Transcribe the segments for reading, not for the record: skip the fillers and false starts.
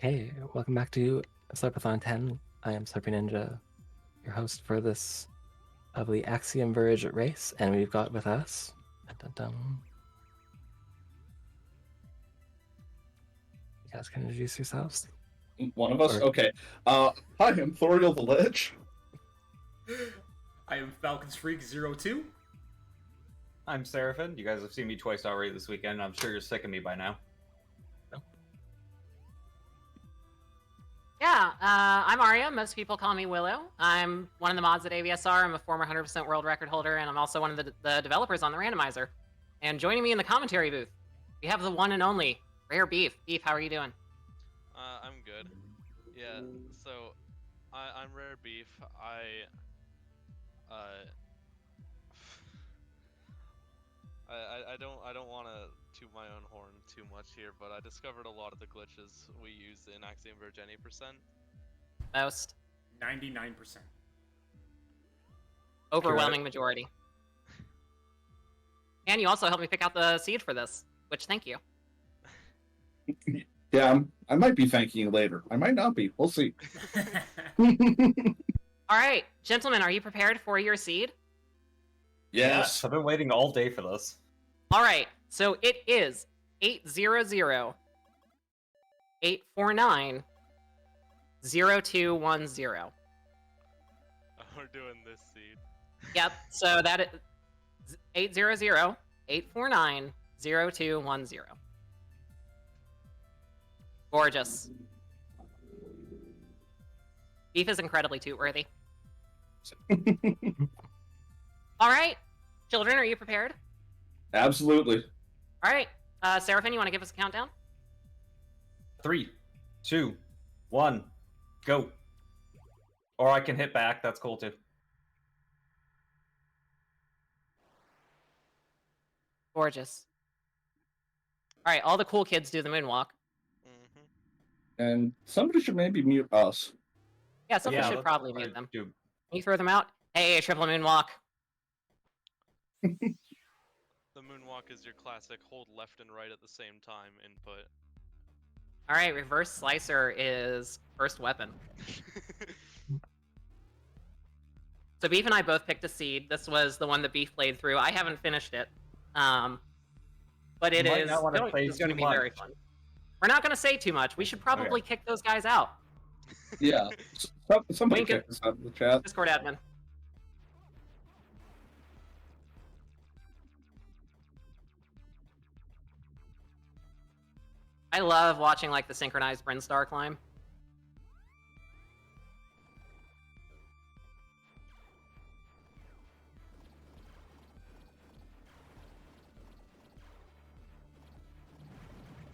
Okay, welcome back to Slurpathon 10. I am SeraphinEvles, your host for this lovely Axiom Verge race, and we've got with us... Dun, dun, dun. You guys can introduce yourselves? One of us? Or- Okay. Hi, I'm ThorialTheLich. I am Falcon's Freak 02. I'm Seraphin. You guys have seen me twice already this weekend. I'm sure you're sick of me by now. Yeah, I'm Arya. Most people call me Willow. I'm one of the mods at AVSR. I'm a former 100% world record holder, and I'm also one of the developers on the Randomizer. And joining me in the commentary booth, we have the one and only Rare Beef. Beef, how are you doing? I'm good. Yeah, so I'm Rare Beef. I don't want to toot my own horn too much here, but I discovered a lot of the glitches we use in Axiom Verge any percent. Most. 99%. Overwhelming majority. And you also helped me pick out the seed for this, which thank you. Yeah, I might be thanking you later. I might not be. We'll see. All right, gentlemen, are you prepared for your seed? Yes. I've been waiting all day for this. All right, so it is 800-849-0210. We're doing this seed. Yep, so that is 800-849-0210. Gorgeous. Beef is incredibly toot-worthy. All right, children, are you prepared? Absolutely. All right, Seraphin, you want to give us a countdown? 3, 2, 1, go. Or I can hit back. That's cool too. Gorgeous. All right, all the cool kids do the moonwalk. And somebody should maybe mute us. Yeah, somebody should that's probably what I mute them. do. Can you throw them out? Hey, triple moonwalk. The moonwalk is your classic hold left and right at the same time input. All right, reverse slicer is first weapon. So Beef and I both picked a seed. This was the one that Beef played through. I haven't finished it, but it You might is not wanna play it's going to too be very much. fun. We're not going to say too much. We should probably kick those guys out. Yeah. Somebody Wink it. kick us out of the chat. Discord admin. I love watching like the synchronized Brinstar climb.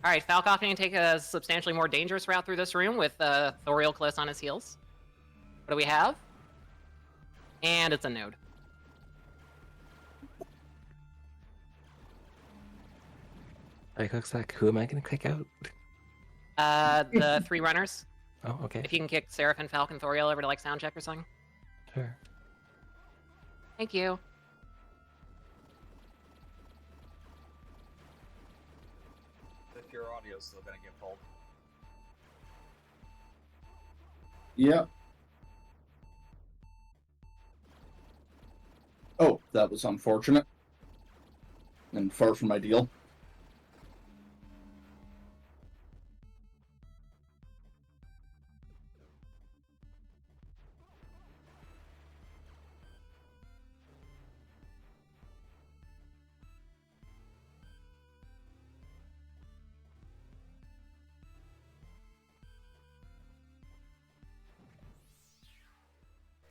All right, Falcoff can take a substantially more dangerous route through this room with Thorial close on his heels. What do we have? And it's a node. Like, looks like, who am I going to kick out? The three runners. Oh, okay. If you can kick Seraphin, Falcon, Thorial over to like sound check or something. Sure. Thank you. If your audio's still gonna get pulled. Yeah. Oh, that was unfortunate. And far from ideal.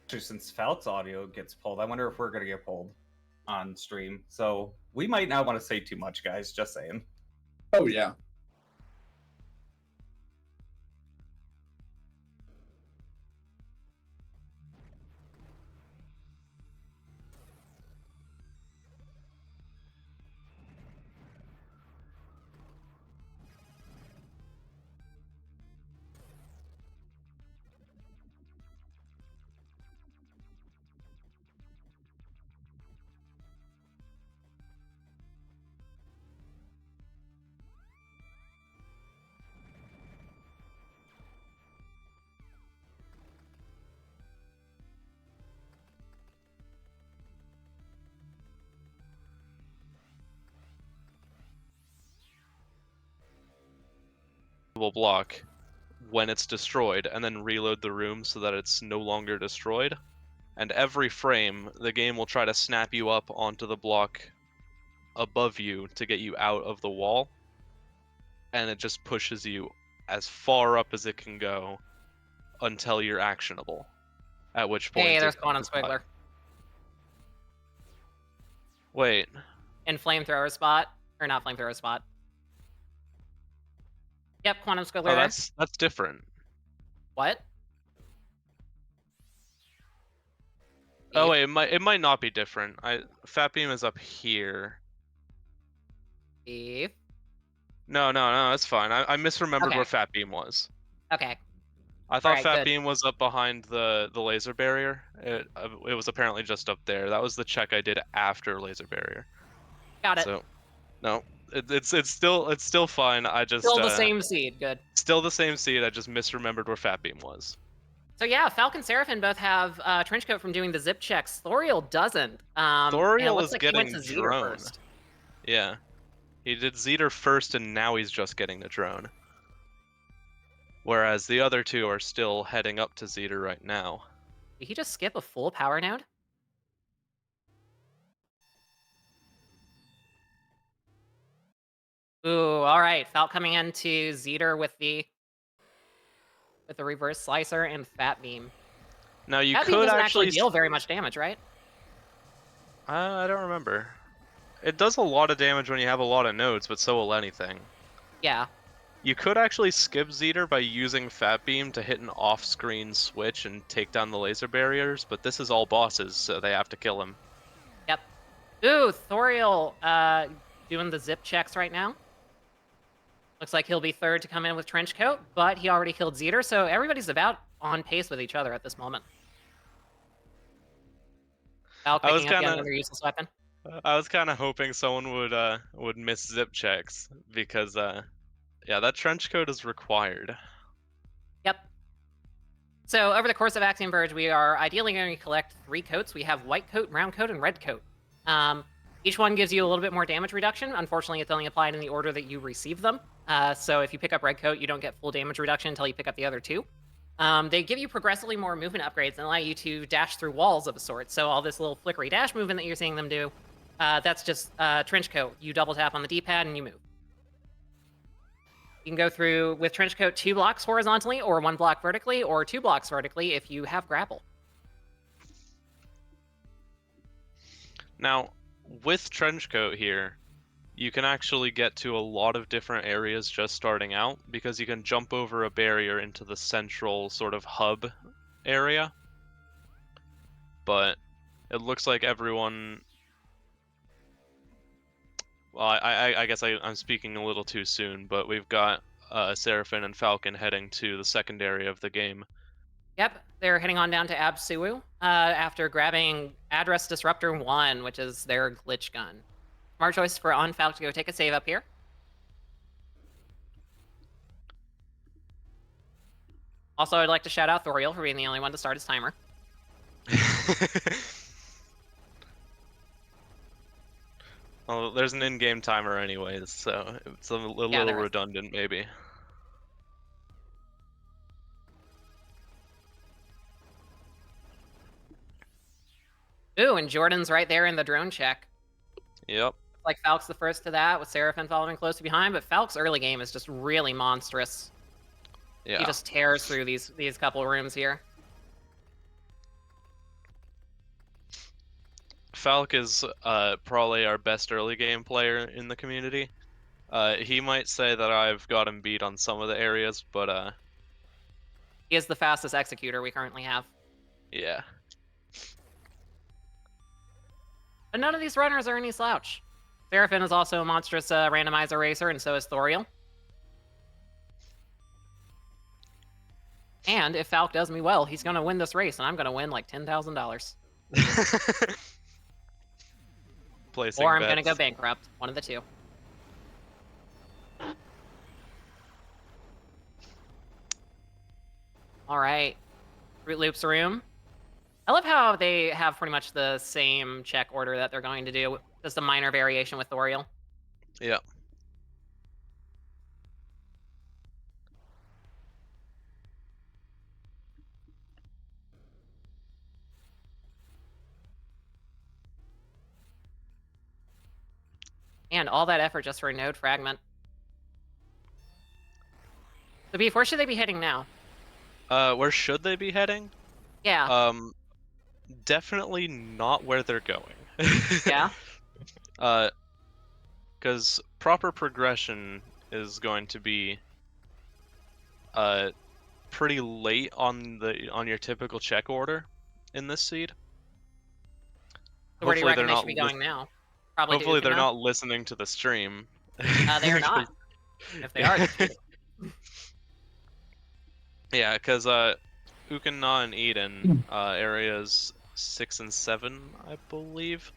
Actually, since Falk's audio gets pulled, I wonder if we're gonna get pulled on stream. So we might not want to say too much, guys. Just saying. Oh, yeah. block when it's destroyed, and then reload the room so that it's no longer destroyed. And every frame, the game will try to snap you up onto the block above you to get you out of the wall, and it just pushes you as far up as it can go until you're actionable. At which point, Hey, there's it Quantum is not. Squiggler. Wait, In flamethrower spot. Or not flamethrower spot. Yep, Quantum Squiggler oh, there. that's different. What? Oh wait, it might not be different. Fat Beam is up here. Eve. No, that's fine. I misremembered Okay. where Fat Beam was. Okay. I thought Alright, Fat good. Beam was up behind the laser barrier. It was apparently just up there. That was the check I did after laser barrier. Got it. So, no, it's still fine. I just Still the same seed. Good. still the same seed. I just misremembered where Fat Beam was. So yeah, Falcon and Seraphin both have Trenchcoat from doing the zip checks. Thorial doesn't. And it Thorial looks is like he went getting to Zeter drone. first. Yeah, he did Zeter first, and now he's just getting the drone. Whereas the other two are still heading up to Zeter right now. Did he just skip a full power node? Ooh, all right. Falc coming into Zeter with the reverse slicer and Fat Beam. Now you Fat Beam could doesn't actually actually deal very much damage, right? I don't remember. It does a lot of damage when you have a lot of nodes, but so will anything. Yeah. You could actually skip Zeter by using Fat Beam to hit an off-screen switch and take down the laser barriers, but this is all bosses, so they have to kill him. Yep. Ooh, Thorial doing the zip checks right now. Looks like he'll be third to come in with Trenchcoat, but he already killed Zeter, so everybody's about on pace with each other at this moment. Falc I was picking up yet kinda- another useless weapon. I was kind of hoping someone would miss zip checks because yeah, that trench coat is required. Yep. So over the course of Axiom Verge, we are ideally going to collect 3 coats. We have white coat, brown coat, and red coat. Each one gives you a little bit more damage reduction. Unfortunately, it's only applied in the order that you receive them. So if you pick up red coat, you don't get full damage reduction until you pick up the other 2. They give you progressively more movement upgrades and allow you to dash through walls of a sort. So all this little flickery dash movement that you're seeing them do, that's just trench coat. You double tap on the D-pad and you move. You can go through with trench coat 2 blocks horizontally, or 1 block vertically, or 2 blocks vertically if you have grapple. Now, with trench coat here, you can actually get to a lot of different areas just starting out, because you can jump over a barrier into the central sort of hub area. But it looks like everyone... Well, I guess I'm speaking a little too soon, but we've got Seraphin and Falcon heading to the secondary of the game. Yep, they're heading on down to Absuwu after grabbing Address Disruptor 1, which is their glitch gun. Smart choice for on Falc to go take a save up here. Also, I'd like to shout out Thorial for being the only one to start his timer. Well, there's an in-game timer anyways, so it's a little there is. redundant maybe. Ooh, and Jordan's right there in the drone check. Yep. Like Falc's the first to that, with Seraphin following closely behind, but Falc's early game is just really monstrous. Yeah. He just tears through these couple rooms here. Falc is probably our best early game player in the community. He might say that I've got him beat on some of the areas, but He is the fastest executor we currently have. yeah. But none of these runners are any slouch. Seraphin is also a monstrous randomizer racer, and so is Thorial. And if Falc does me well, he's going to win this race, and I'm going to win like $10,000. Placing Or I'm going to bets. go bankrupt. One of the two. All right. Fruit Loops room. I love how they have pretty much the same check order that they're going to do. Just a minor variation with Thorial. Yeah. And all that effort just for a node fragment. So Beef, where should they be heading now? Where should they be heading? Yeah. Definitely not where they're going. Yeah? Because proper progression is going to be pretty late on your typical check order in this seed. So where do you Hopefully reckon they're they not should be going now? Probably to Hopefully they're Ukana? not listening to the stream. They are not. If they are, that's beautiful. Yeah, because Ukana and Eden, areas 6 and 7, I believe,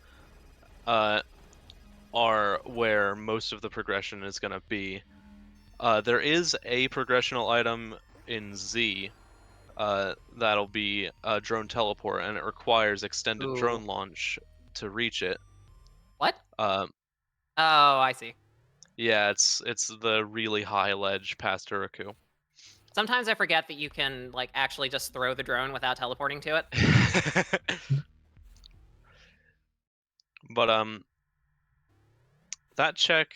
are where most of the progression is going to be. There is a progressional item in Z that'll be a drone teleport, and it requires extended Ooh. drone launch to reach it. What? Oh, I see. Yeah, it's the really high ledge past Uraku. Sometimes I forget that you can like actually just throw the drone without teleporting to it. But that check,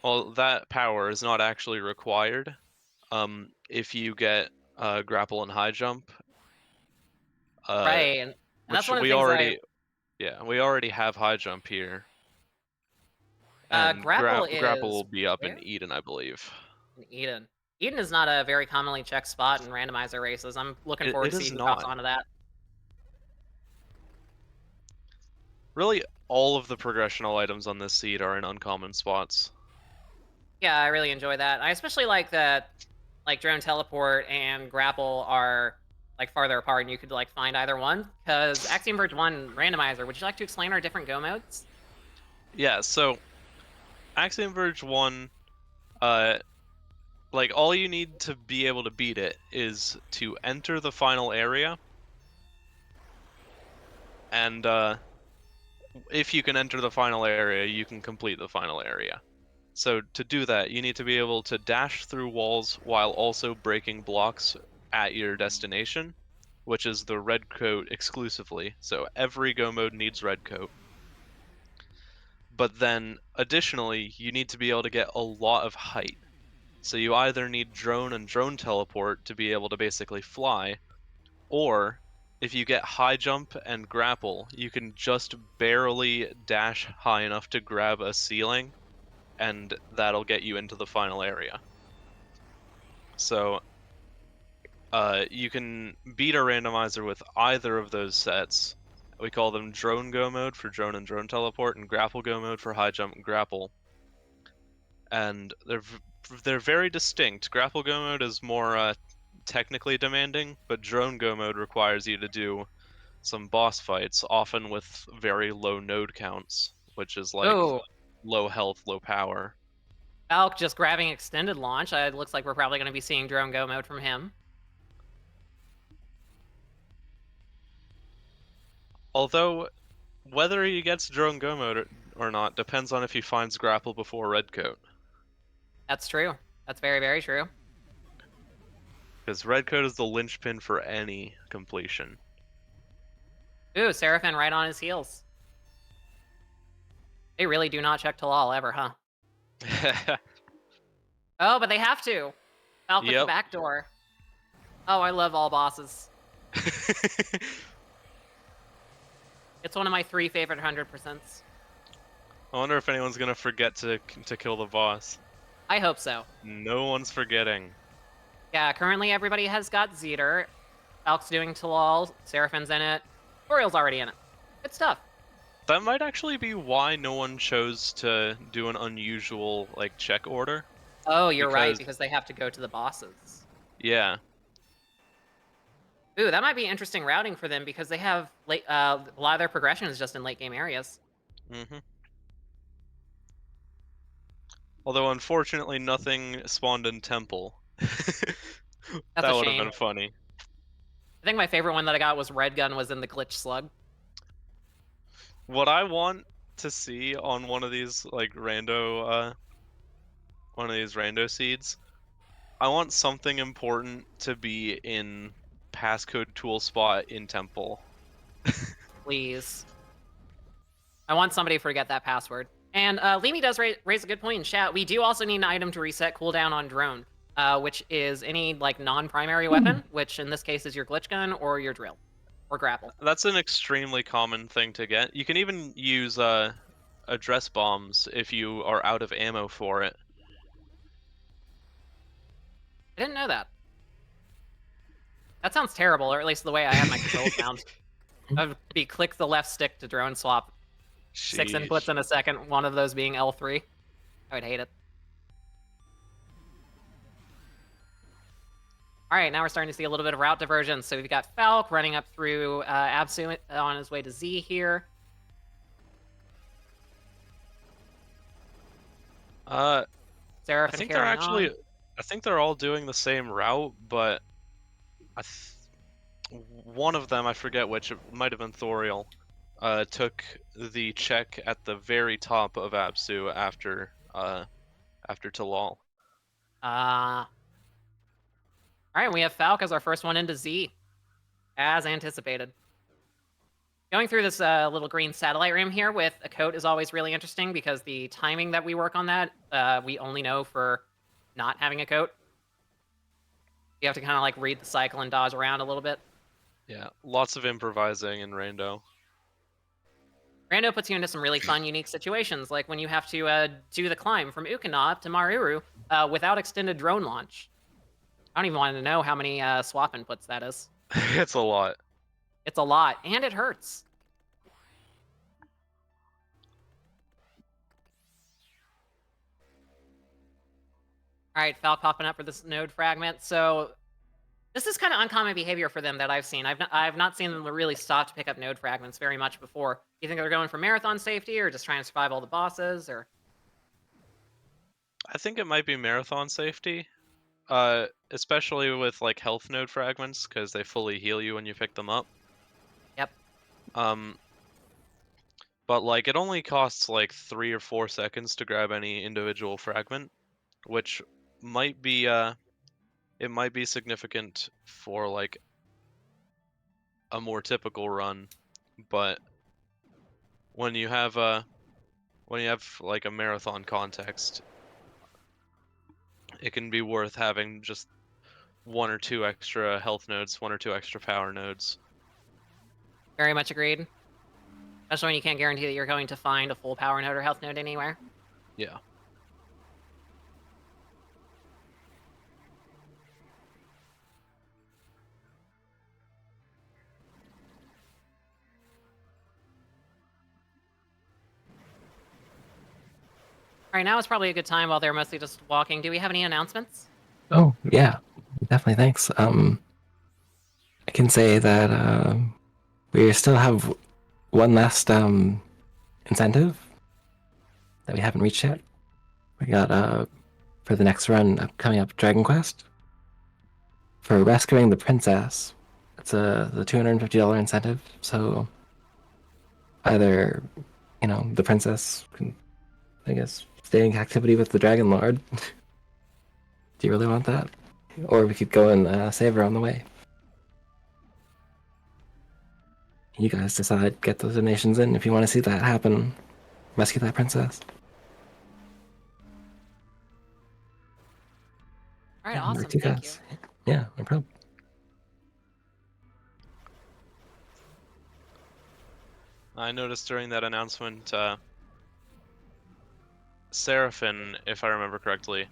well, that power is not actually required. If you get grapple and high jump. Right, and that's Which one of the we things already, yeah, we already have high jump here. And grapple grapple is will be up where? in Eden, I believe. In Eden. Eden is not a very commonly checked spot in randomizer races. I'm looking forward It to is see who hops not. onto that. Really, all of the progressional items on this seed are in uncommon spots. Yeah, I really enjoy that. I especially like that, like drone teleport and grapple are like farther apart, and you could like find either one. Because Axiom Verge 1 randomizer. Would you like to explain our different go modes? Yeah, so Axiom Verge 1, like all you need to be able to beat it is to enter the final area, and if you can enter the final area, you can complete the final area. So to do that, you need to be able to dash through walls while also breaking blocks at your destination, which is the red coat exclusively. So every go mode needs red coat. But then additionally, you need to be able to get a lot of height. So you either need drone and drone teleport to be able to basically fly, or if you get high jump and grapple, you can just barely dash high enough to grab a ceiling, and that'll get you into the final area. So you can beat a randomizer with either of those sets. We call them drone go mode for drone and drone teleport, and grapple go mode for high jump and grapple. And they're very distinct. Grapple go mode is more technically demanding, but drone go mode requires you to do some boss fights, often with very low node counts, which is like Oh, low health, low power. Valk just grabbing extended launch. It looks like we're probably going to be seeing drone go mode from him. Although, whether he gets drone go mode or not depends on if he finds grapple before red coat. That's true. That's very, very true. Because red coat is the linchpin for any completion. Ooh, Seraphin right on his heels. They really do not check Talal ever, huh? Oh, but they have to. Valk with the Yep. back door. Oh, I love all bosses. It's one of my 3 favorite 100%. I wonder if anyone's gonna forget to kill the boss. I hope so. No one's forgetting. Yeah, currently everybody has got Zeter. Valk's doing Talal, Seraphin's in it. Thorial's already in it. Good stuff. That might actually be why no one chose to do an unusual like check order. Oh, you're right, Because- because they have to go to the bosses. Yeah. Ooh, that might be interesting routing for them because they have a lot of their progression is just in late game areas. Mm-hmm. Although unfortunately nothing spawned in Temple. That's That a would have shame. been funny. I think my favorite one that I got was Red Gun was in the Glitch Slug. What I want to see on one of these like rando seeds, I want something important to be in passcode tool spot in Temple. Please. I want somebody to forget that password. And Limi does raise a good point in chat. We do also need an item to reset cooldown on drone, which is any like non-primary weapon, which in this case is your glitch gun or your drill or grapple. That's an extremely common thing to get. You can even use address bombs if you are out of ammo for it. I didn't know that. That sounds terrible, or at least the way I have my controls down. I'd be click the left stick to drone swap. 6 Sheesh. inputs in a second, one of those being L3. I would hate it. Alright, now we're starting to see a little bit of route divergence. So we've got Falk running up through Absu on his way to Z here. Seraphin I think they're carrying actually. on. I think they're all doing the same route, but one of them, I forget which, it might have been Thorial, took the check at the very top of Absu after Talal. Alright, we have Falk as our first one into Z, as anticipated. Going through this little green satellite room here with a coat is always really interesting because the timing that we work on that, we only know for not having a coat. You have to kind of like read the cycle and dodge around a little bit. Yeah, lots of improvising in Rando. Rando puts you into some really fun, unique situations, like when you have to do the climb from Ukana to Maruru without extended drone launch. I don't even want to know how many swap inputs that is. It's a lot. It's a lot, and it hurts. All right, Falk popping up for this node fragment. So this is kind of uncommon behavior for them that I've seen. I've not seen them really stop to pick up node fragments very much before. You think they're going for marathon safety or just trying to survive all the bosses, or? I think it might be marathon safety, especially with like health node fragments because they fully heal you when you pick them up. Yep. But like it only costs like 3 or 4 seconds to grab any individual fragment, which might be it might be significant for like a more typical run, but when you have like a marathon context, it can be worth having just 1 or 2 extra health nodes, 1 or 2 extra power nodes. Very much agreed. Especially when you can't guarantee that you're going to find a full power node or health node anywhere. Yeah. All right, now is probably a good time while they're mostly just walking. Do we have any announcements? Oh, yeah, definitely. Thanks. I can say that we still have one last incentive that we haven't reached yet. We got for the next run coming up, Dragon Quest for rescuing the princess. It's the $250 incentive. So either the princess can, I guess, stay in captivity with the Dragon Lord. Do you really want that? Or we could go and save her on the way. You guys decide, get those donations in if you want to see that happen. Rescue that princess. All right, Yeah, awesome. work to you Thank you. guys. Yeah, no problem. I noticed during that announcement, Seraphin, if I remember correctly,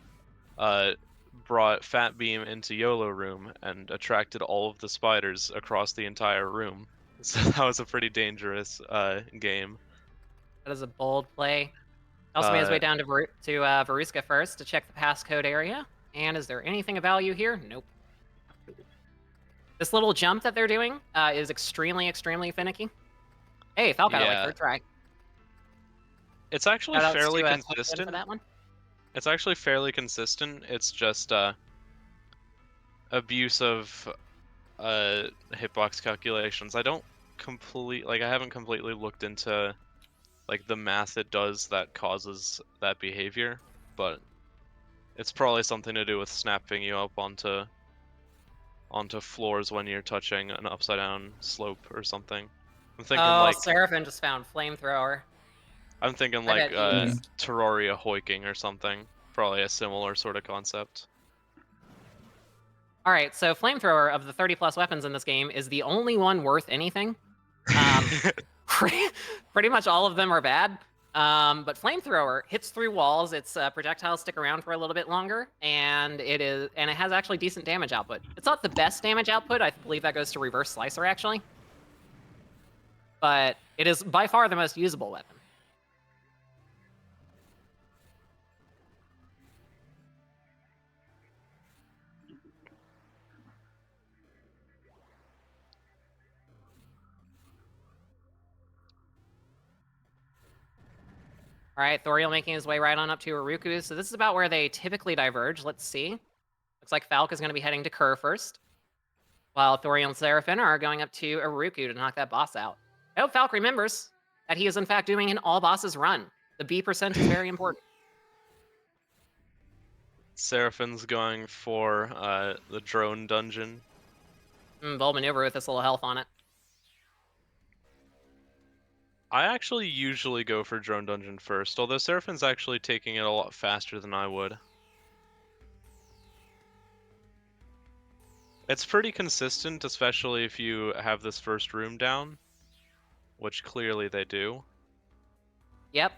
brought Fat Beam into YOLO room and attracted all of the spiders across the entire room. So that was a pretty dangerous game. That is a bold play. Also made his way down to Veruska first to check the passcode area. And is there anything of value here? Nope. This little jump that they're doing is extremely, extremely finicky. Hey, Falk got it like third try. It's actually Shoutouts fairly to, Token consistent. for that one. It's actually fairly consistent. It's just abuse of hitbox calculations. I don't I haven't completely looked into like the math it does that causes that behavior, but it's probably something to do with snapping you up onto floors when you're touching an upside down slope or something. I'm thinking Oh, like Seraphin just found flamethrower. I'm thinking I like bet he is. Terraria hoiking or something. Probably a similar sort of concept. All right, so flamethrower of the 30+ weapons in this game is the only one worth anything. Pretty much all of them are bad. But flamethrower hits through walls. Its projectiles stick around for a little bit longer, and it has actually decent damage output. It's not the best damage output. I believe that goes to reverse slicer actually, but it is by far the most usable weapon. All right, Thorial making his way right on up to Uruku. So this is about where they typically diverge. Let's see. Looks like Falk is going to be heading to Kerr first, while Thorial and Seraphin are going up to Uruku to knock that boss out. I hope Falk remembers that he is in fact doing an all bosses run. The B% is very important. Seraphin's going for the drone dungeon. Bold maneuver with this little health on it. I actually usually go for drone dungeon first, although Seraphin's actually taking it a lot faster than I would. It's pretty consistent, especially if you have this first room down, which clearly they do. Yep.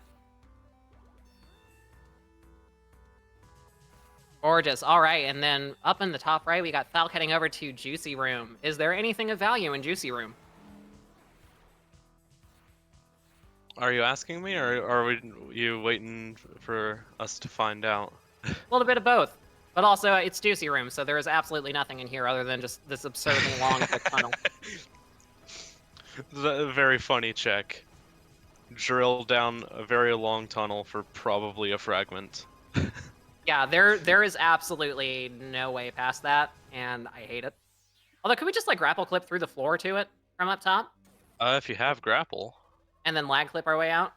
Gorgeous. All right, and then up in the top right, we got Falk heading over to Juicy Room. Is there anything of value in Juicy Room? Are you asking me, or are you waiting for us to find out? A little bit of both. But also, it's Juicy Room, so there is absolutely nothing in here other than just this absurdly long thick tunnel. A very funny check. Drill down a very long tunnel for probably a fragment. Yeah, there is absolutely no way past that, and I hate it. Although, could we just, like, grapple clip through the floor to it from up top? If you have grapple. And then lag clip our way out?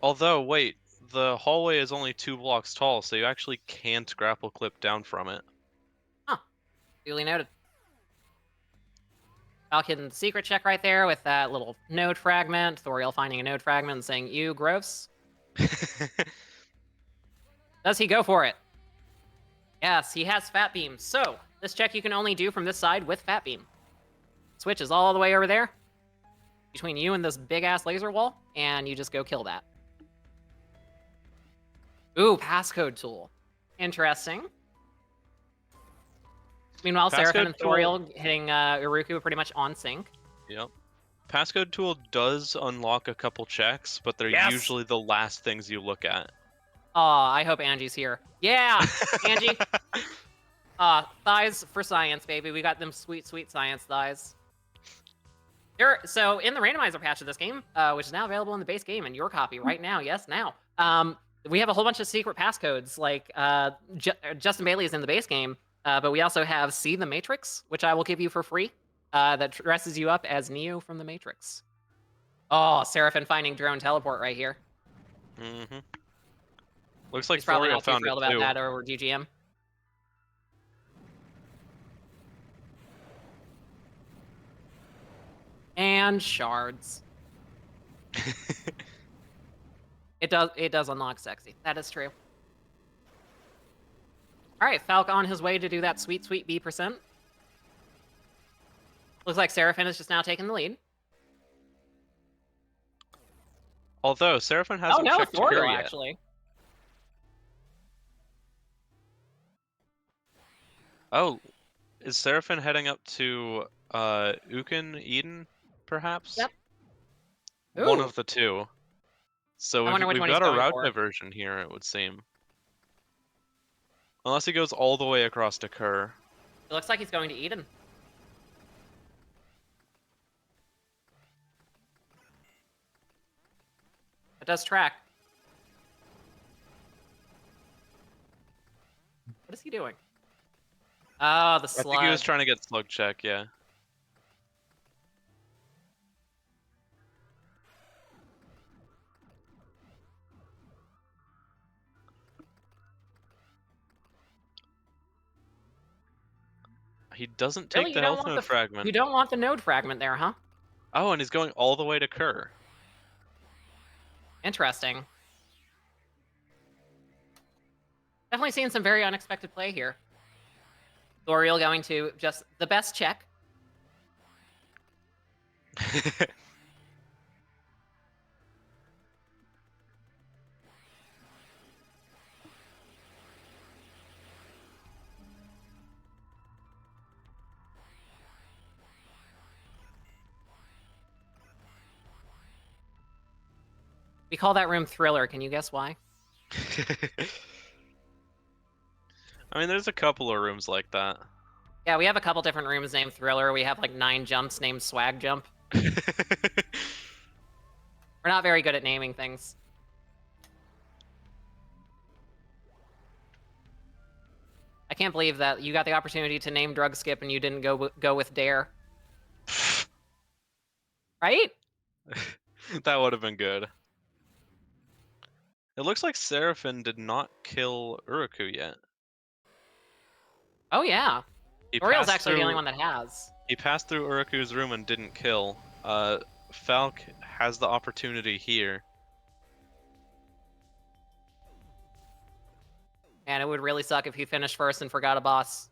Although, wait, the hallway is only 2 blocks tall, so you actually can't grapple clip down from it. Huh. Duly noted. Falcon secret check right there with that little node fragment. Thorial finding a node fragment and saying, "Ew, gross." Does he go for it? Yes, he has Fat Beam. So, this check you can only do from this side with Fat Beam. Switch is all the way over there, between you and this big-ass laser wall, and you just go kill that. Ooh, passcode tool. Interesting. Meanwhile, Seraphin and Thorial hitting Uruku pretty much on sync. Yep. Passcode tool does unlock a couple checks, but they're usually the last things you look at. Aw, I hope Angie's here. Yeah, Angie. Thighs for science, baby. We got them sweet, sweet science thighs. So in the randomizer patch of this game, which is now available in the base game in your copy right now, yes, now. We have a whole bunch of secret passcodes, like Justin Bailey is in the base game, but we also have See the Matrix, which I will give you for free, that dresses you up as Neo from the Matrix. Oh, Seraphin finding drone teleport right here. Mm-hmm. Looks like He's probably Thorial not too found thrilled it about too. that over GGM. And shards. It does unlock sexy. That is true. All right, Falk on his way to do that sweet, sweet B%. Looks like Seraphin is just now taking the lead. Although Seraphin hasn't Oh no, checked Thorial here yet. actually. Oh, is Seraphin heading up to Ukin, Eden, perhaps? Yep. One Ooh. of the two. So I wonder which we've one he's got a going route for. diversion here, it would seem. Unless he goes all the way across to Kerr. It looks like he's going to Eden. It does track. What is he doing? Oh, the I slug. think he was trying to get slug check, yeah. He doesn't take Really? the health node fragment. You don't want the node fragment there, huh? Oh, and he's going all the way to Kerr. Interesting. Definitely seeing some very unexpected play here. Thorial going to just the best check. We call that room Thriller. Can you guess why? I mean, there's a couple of rooms like that. Yeah, we have a couple different rooms named Thriller. We have like 9 jumps named Swag Jump. We're not very good at naming things. I can't believe that you got the opportunity to name Drug Skip and you didn't go with Dare. Right? That would have been good. It looks like Seraphin did not kill Uruku yet. Oh yeah. He Thorial's passed actually the only through- one that has. He passed through Uruku's room and didn't kill. Falk has the opportunity here. Man, it would really suck if he finished first and forgot a boss.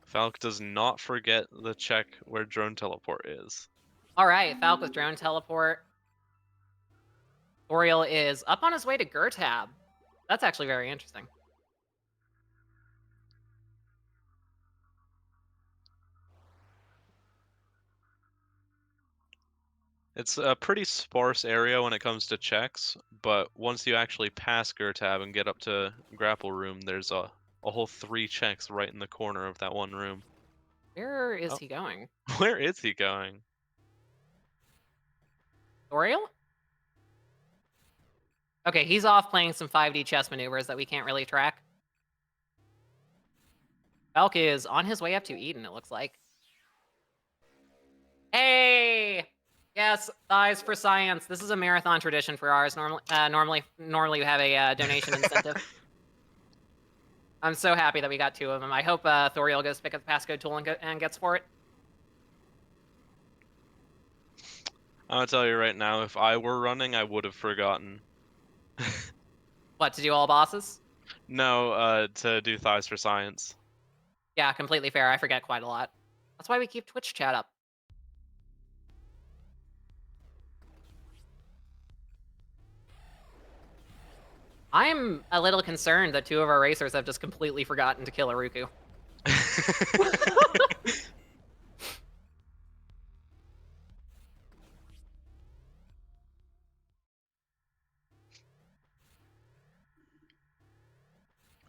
Falk does not forget the check where drone teleport is. Alright, Falk with drone teleport. Thorial is up on his way to Gertab. That's actually very interesting. It's a pretty sparse area when it comes to checks, but once you actually pass Gertab and get up to Grapple Room, there's a whole 3 checks right in the corner of that one room. Where is Oh. he going? Where is he going? Thorial? Okay, he's off playing some 5D chess maneuvers that we can't really track. Falk is on his way up to Eden, it looks like. Hey! Yes, Thighs for Science. This is a marathon tradition for ours. Normally we have a donation incentive. I'm so happy that we got 2 of them. I hope Thorial goes pick up the passcode tool and gets for it. I'm gonna tell you right now, if I were running, I would have forgotten. What, to do all bosses? No, to do Thighs for Science. Yeah, completely fair. I forget quite a lot. That's why we keep Twitch chat up. I'm a little concerned that 2 of our racers have just completely forgotten to kill Uruku.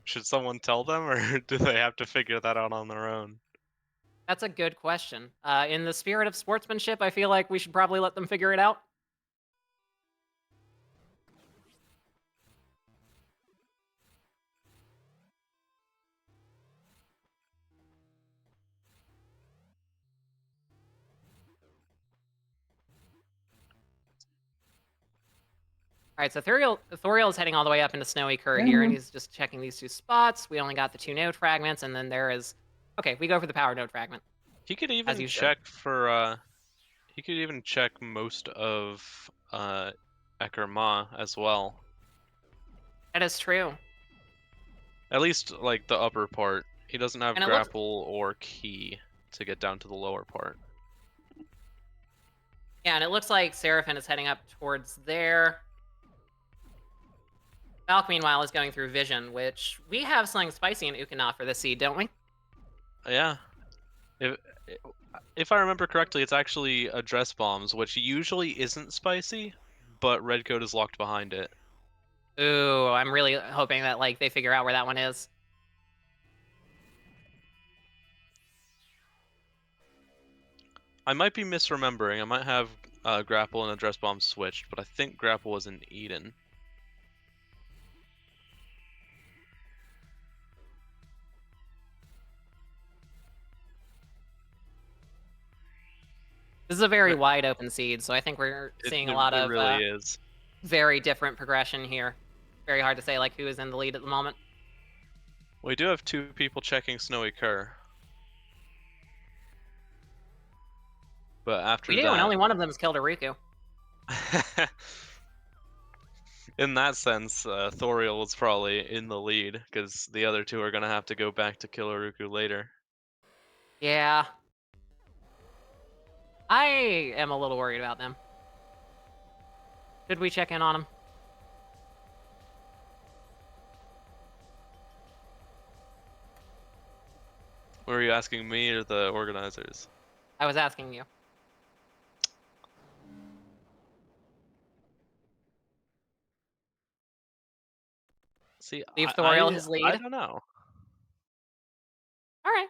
Should someone tell them, or do they have to figure that out on their own? That's a good question. In the spirit of sportsmanship, I feel like we should probably let them figure it out. Alright, so Thorial is heading all the way up into Snowy Cur here, and he's just checking these 2 spots. We only got the 2 node fragments, and then there is... Okay, we go for the power node fragment. He could As even you should. check for, he could even check most of, Eker Ma as well. That is true. At least, like, the upper part. He doesn't have And it looks- grapple or key to get down to the lower part. Yeah, and it looks like Seraphin is heading up towards there. Falk, meanwhile, is going through Vision, which we have something spicy in Ukana for this seed, don't we? Yeah. If I remember correctly, it's actually address bombs, which usually isn't spicy, but red code is locked behind it. Ooh, I'm really hoping that like they figure out where that one is. I might be misremembering. I might have grapple and address bomb switched, but I think grapple was in Eden. This is a very wide open seed, so I think we're seeing a lot of really is. very different progression here. Very hard to say like who is in the lead at the moment. We do have 2 people checking Snowy Cur. But after We do, that, and only one of them has killed a Riku. in that sense, Thorial was probably in the lead because the other two are gonna have to go back to kill Uruku later. Yeah. I am a little worried about them. Should we check in on them? Were you asking me or the organizers? I was asking you. See, Leave Thorial his I lead. don't know. All right.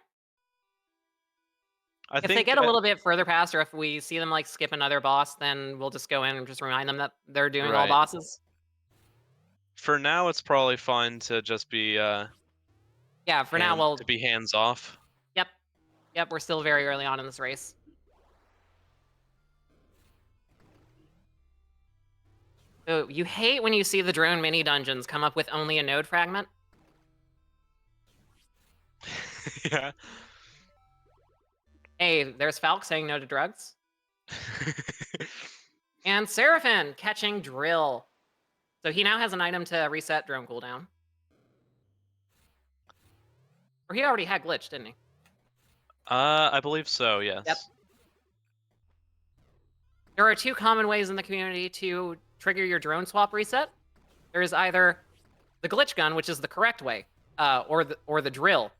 I If they think get a little bit further past, or if we see them like skip another boss, then we'll just go in and just remind them that they're doing all Right. bosses. for now it's probably fine to just be Yeah, for now we'll. to be hands off. Yep, we're still very early on in this race. So you hate when you see the drone mini dungeons come up with only a node fragment. Yeah. Hey, there's Falk saying no to drugs. And Seraphin catching Drill. So he now has an item to reset drone cooldown. Or he already had glitch, didn't he? I believe so, yes. Yep. There are two common ways in the community to trigger your drone swap reset. There is either the glitch gun, which is the correct way, or the drill,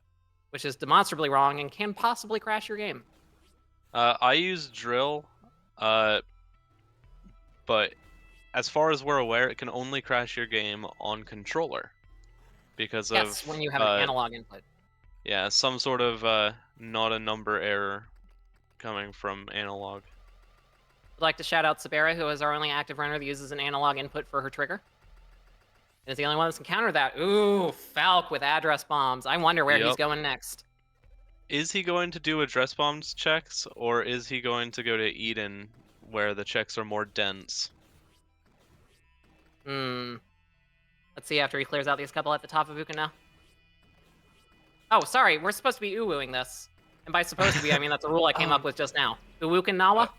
which is demonstrably wrong and can possibly crash your game. I use drill, but as far as we're aware, it can only crash your game on controller because Yes, of when you have an analog input. yeah, some sort of not a number error coming from analog. I'd like to shout out Sabera, who is our only active runner that uses an analog input for her trigger. And is the only one that's encountered that. Ooh, Falk with address bombs. I wonder where he's Yep. going next. Is he going to do address bombs checks, or is he going to go to Eden, where the checks are more dense? Let's see after he clears out these couple at the top of Ukana. Oh, sorry, we're supposed to be uwooing this. And by supposed to be, I mean that's a rule I came up with just now. Uwukanawa?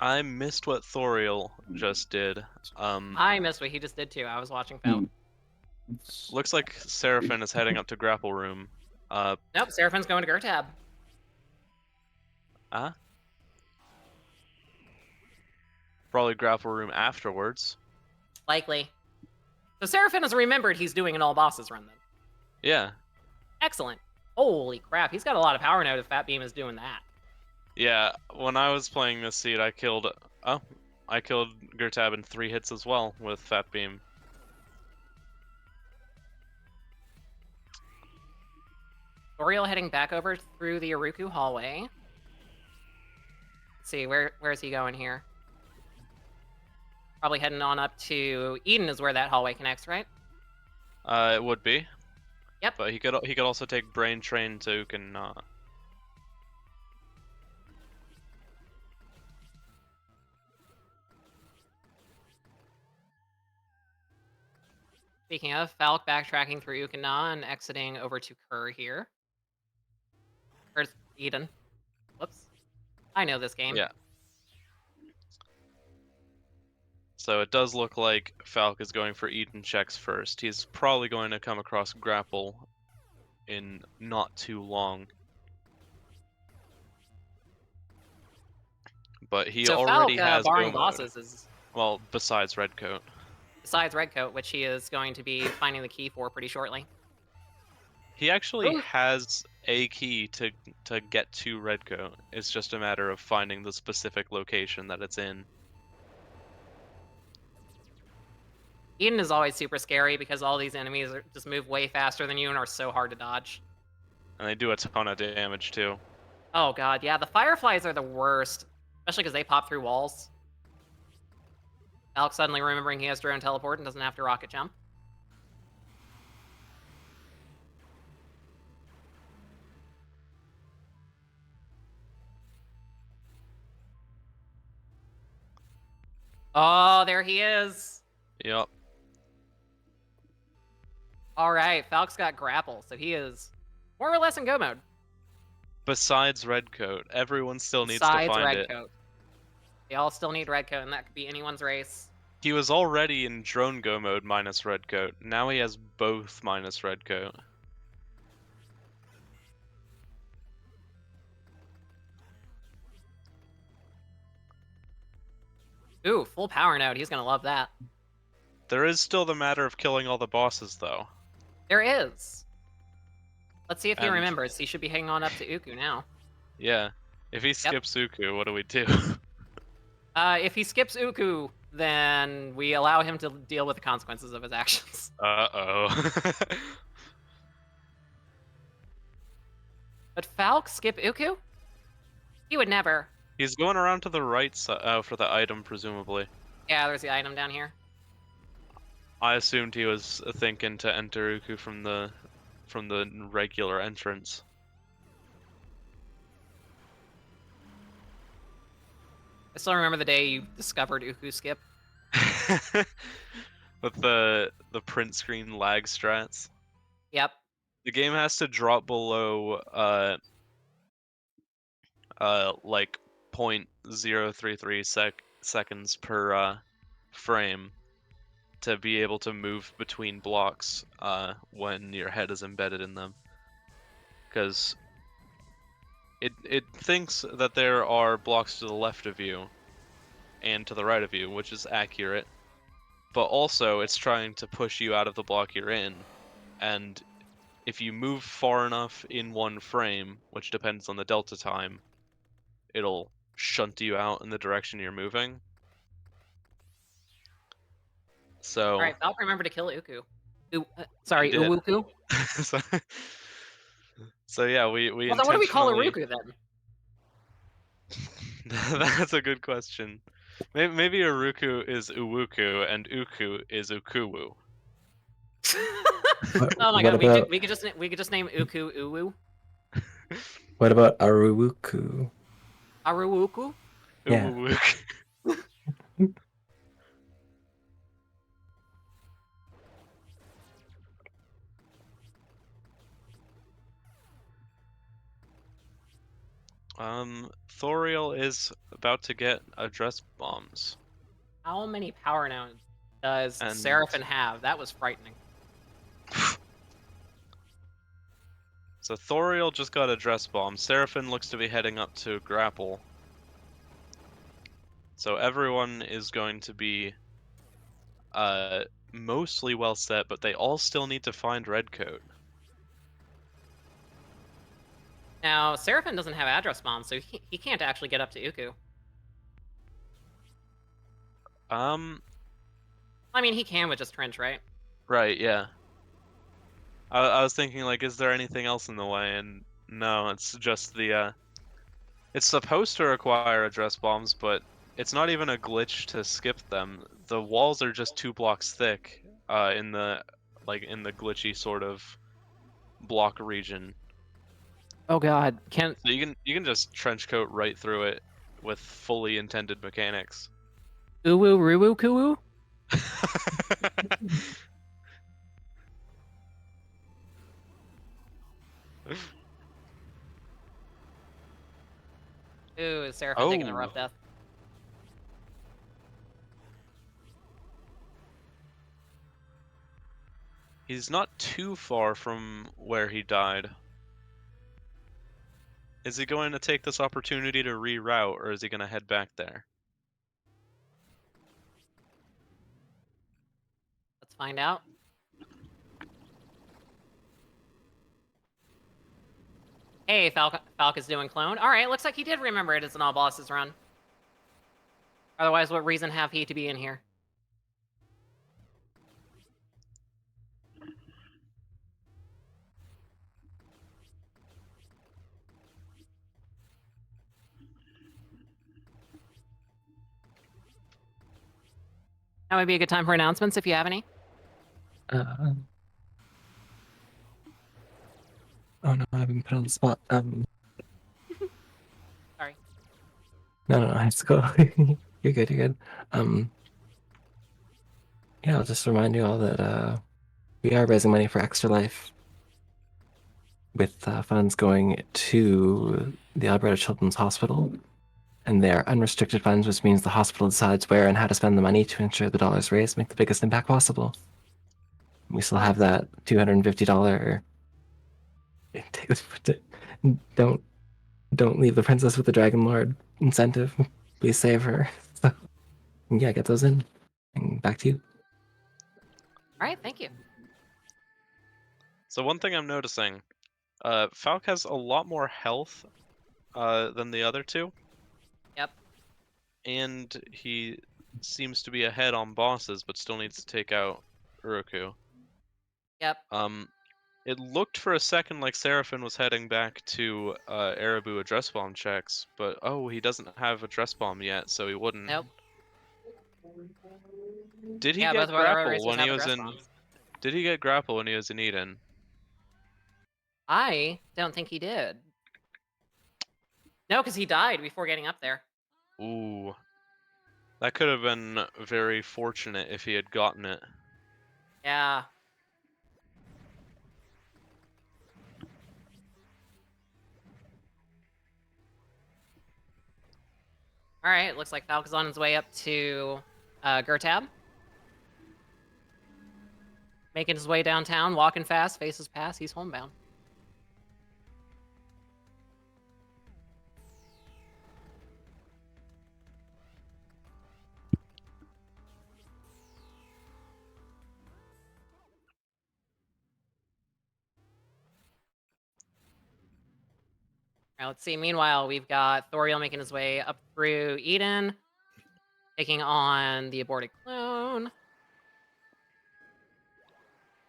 I missed what Thorial just did. I missed what he just did too. I was watching Falk. Looks like Seraphin is heading up to Grapple Room. Nope, Seraphin's going to Gertab. Probably Grapple Room afterwards. Likely. So Seraphin has remembered he's doing an all bosses run then. Yeah. Excellent. Holy crap, he's got a lot of power node if Fat Beam is doing that. Yeah, when I was playing this seed, I killed Gertab in 3 hits as well with Fat Beam. Thorial heading back over through the Uruku hallway. Let's see, where is he going here? Probably heading on up to Eden is where that hallway connects, right? It would be. Yep. But he could also take Brain Train to Ukana. Speaking of, Falk backtracking through Ukana and exiting over to Kerr here. Or Eden. Whoops. I know this game. Yeah. So it does look like Falk is going for Eden checks first. He's probably going to come across Grapple in not too long. But he so already Falk, has barring go mode. bosses is Well, besides Redcoat. besides Redcoat, which he is going to be finding the key for pretty shortly. He actually Ooh. has a key to get to Redcoat. It's just a matter of finding the specific location that it's in. Eden is always super scary because all these enemies just move way faster than you and are so hard to dodge. And they do a ton of damage too. Oh god, yeah, the fireflies are the worst. Especially because they pop through walls. Alex suddenly remembering he has drone teleport and doesn't have to rocket jump. Oh, there he is. Yep. All right, Falk's got grapple, so he is more or less in go mode. Besides Redcoat, everyone still needs to Besides find it. Redcoat. They all still need Redcoat, and that could be anyone's race. He was already in drone go mode minus Redcoat. Now he has both minus Redcoat. Ooh, full power node. He's gonna love that. There is still the matter of killing all the bosses, though. There is. Let's see if he And- remembers. He should be hanging on up to Uku now. Yeah. If he skips Uku, what do we do? If he skips Uku, then we allow him to deal with the consequences of his actions. Uh-oh. But Falk skip Uku? He would never. He's going around to the right side for the item, presumably. Yeah, there's the item down here. I assumed he was thinking to enter Uku from the regular entrance. I still remember the day you discovered Uku skip. With the print screen lag strats. Yep. The game has to drop below like 0.033 seconds per frame to be able to move between blocks when your head is embedded in them, because it thinks that there are blocks to the left of you and to the right of you, which is accurate, but also it's trying to push you out of the block you're in, and if you move far enough in one frame, which depends on the delta time, it'll shunt you out in the direction you're moving. So Alright, Falk remember to kill Uku. Sorry, He did. Uwuku? so yeah, we Well, then what do we call intentionally- Uruku then? That's a good question. Maybe Uruku is Uwuku and Uku is Ukuwu. Oh my What god, about- we could just name Uku Uwu. What about Aruwuku? Aruwuku? Yeah. Uwuku. Thorial is about to get address bombs. How many power nodes does And- Seraphin have? That was frightening. So Thorial just got address bombs. Seraphin looks to be heading up to grapple. So everyone is going to be mostly well set, but they all still need to find Redcoat. Now, Seraphin doesn't have address bombs, so he can't actually get up to Uku. I mean, he can with just Trench, right? Right, yeah. I was thinking, like, is there anything else in the way? And no, it's just the, it's supposed to require address bombs, but it's not even a glitch to skip them. The walls are just 2 blocks thick, in the glitchy sort of block region. Oh god, So you can just trench coat right through it with fully intended mechanics. Uwu Ruwu Kuwu? Ooh, is Seraphin taking a rough death? He's not too far from where he died. Is he going to take this opportunity to reroute, or is he going to head back there? Let's find out. Hey, Falk is doing clone. Alright, looks like he did remember it as an all bosses run. Otherwise, what reason have he to be in here? That would be a good time for announcements if you have any. Oh no, I've been put on the spot. Sorry. No, I have to go. You're good. You're good. Yeah, I'll just remind you all that we are raising money for Extra Life, with funds going to the Alberta Children's Hospital, and they are unrestricted funds, which means the hospital decides where and how to spend the money to ensure the dollars raised make the biggest impact possible. We still have that $250. Don't leave the princess with the Dragon Lord incentive. Please save her. So, yeah, get those in. And back to you. All right, thank you. So one thing I'm noticing, Falk has a lot more health than the other two. Yep. And he seems to be ahead on bosses, but still needs to take out Uruku. Yep. It looked for a second like Seraphin was heading back to Erebu address bomb checks, but he doesn't have address bomb yet, so he wouldn't. Nope. Did he Yeah, both get of our road grapple racers when he have was address in? bombs. Did he get grapple when he was in Eden? I don't think he did. No, because he died before getting up there. Ooh, that could have been very fortunate if he had gotten it. Yeah. All right, looks like Falk is on his way up to Gertab. Making his way downtown, walking fast, faces past, he's homebound. All right, let's see. Meanwhile, we've got Thoriel making his way up through Eden, taking on the aborted clone.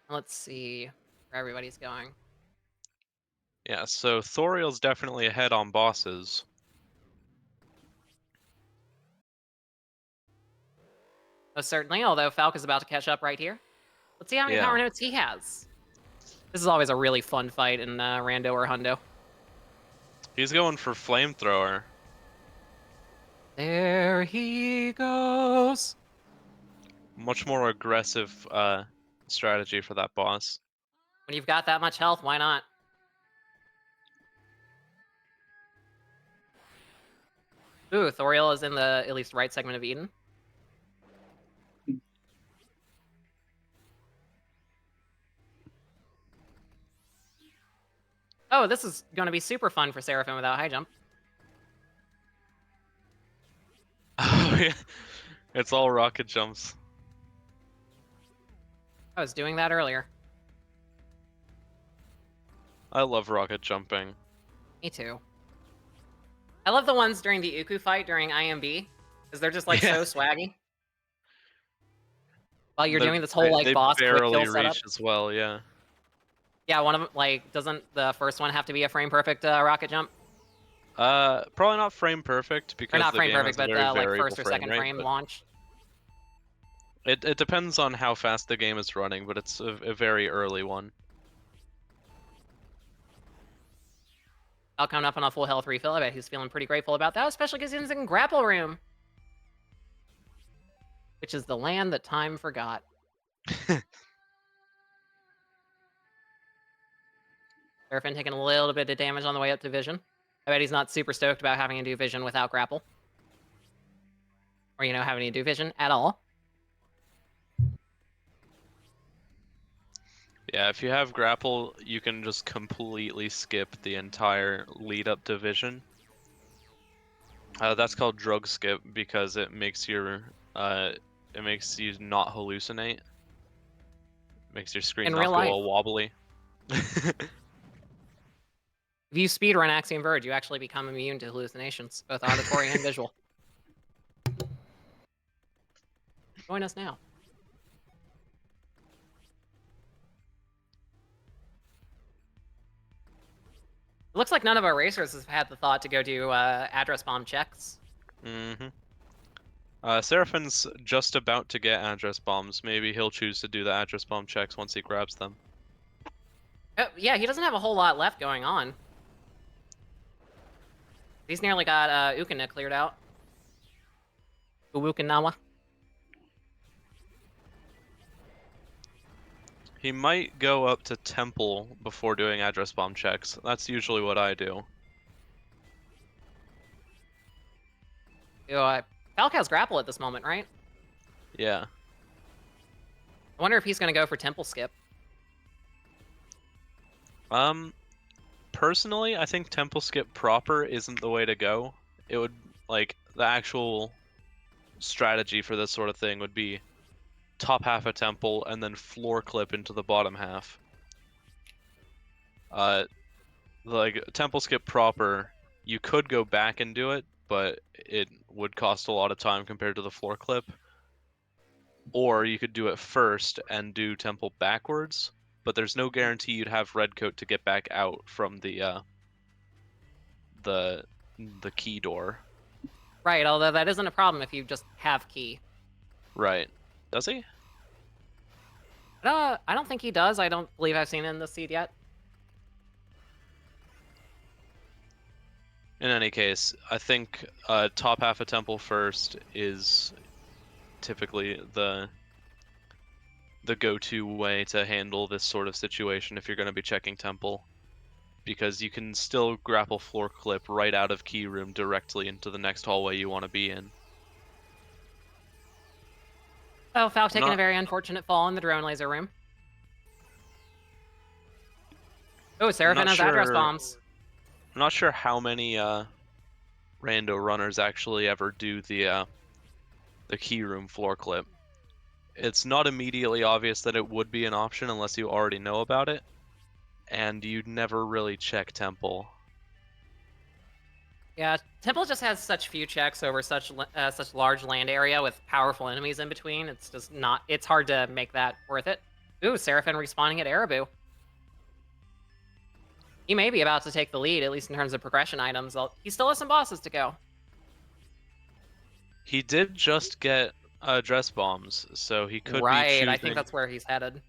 Let's see where everybody's going. Yeah, so Thoriel's definitely ahead on bosses. Most certainly, although Falk is about to catch up right here. Let's see how many power notes he has. This is always a really fun fight in Rando or Hundo. He's going for flamethrower. There he goes. Much more aggressive strategy for that boss. When you've got that much health, why not? Ooh, Thoriel is in the at least right segment of Eden. Oh, this is going to be super fun for Seraphim without high jump. Oh yeah, it's all rocket jumps. I was doing that earlier. I love rocket jumping. Me too. I love the ones during the Uku fight during IMB, because they're just like so swaggy. While you're doing this whole like boss quick kill barely setup. reach as well, yeah. Yeah, one of them, like, doesn't the first one have to be a frame perfect rocket jump? Probably not frame perfect because Or not the frame game perfect, has a but very like variable first or second rate, frame but launch. It depends on how fast the game is running, but it's a very early one. I'll come up on a full health refill. I bet he's feeling pretty grateful about that, especially because he's in grapple room. Which is the land that time forgot. Seraphin taking a little bit of damage on the way up to Vision. I bet he's not super stoked about having to do Vision without grapple. Or, you know, having to do Vision at all. Yeah, if you have grapple, you can just completely skip the entire lead up to Vision. That's called drug skip because it makes your it makes you not hallucinate. Makes your screen In not real go life. all wobbly. If you speedrun Axiom Verge, you actually become immune to hallucinations, both auditory and visual. Join us now. It looks like none of our racers have had the thought to go do address bomb checks. Mm-hmm. Seraphin's just about to get address bombs. Maybe he'll choose to do the address bomb checks once he grabs them. Yeah, he doesn't have a whole lot left going on. He's nearly got Ukana cleared out. Uwukanawa. He might go up to Temple before doing address bomb checks. That's usually what I do. Falk has grapple at this moment, right? Yeah. I wonder if he's going to go for Temple Skip. Personally, I think Temple Skip proper isn't the way to go. It would, like, the actual strategy for this sort of thing would be top half a temple and then floor clip into the bottom half. Like, Temple Skip proper, you could go back and do it, but it would cost a lot of time compared to the floor clip. Or you could do it first and do temple backwards, but there's no guarantee you'd have Redcoat to get back out from the key door. Right, although that isn't a problem if you just have key. Right. Does he? I don't think he does. I don't believe I've seen it in this seed yet. In any case, I think top half a temple first is typically the go-to way to handle this sort of situation if you're going to be checking temple, because you can still grapple floor clip right out of key room directly into the next hallway you want to be in. Oh, Falk taking a very unfortunate fall in the drone laser room. Oh, Seraphin has address bombs. I'm not sure how many rando runners actually ever do the key room floor clip. It's not immediately obvious that it would be an option unless you already know about it, and you'd never really check temple. Yeah, Temple just has such few checks over such large land area with powerful enemies in between. It's just not. It's hard to make that worth it. Ooh, Seraphin respawning at Arabu. He may be about to take the lead, at least in terms of progression items. He still has some bosses to go. He did just get address bombs, so he could be choosing... I think that's where he's headed.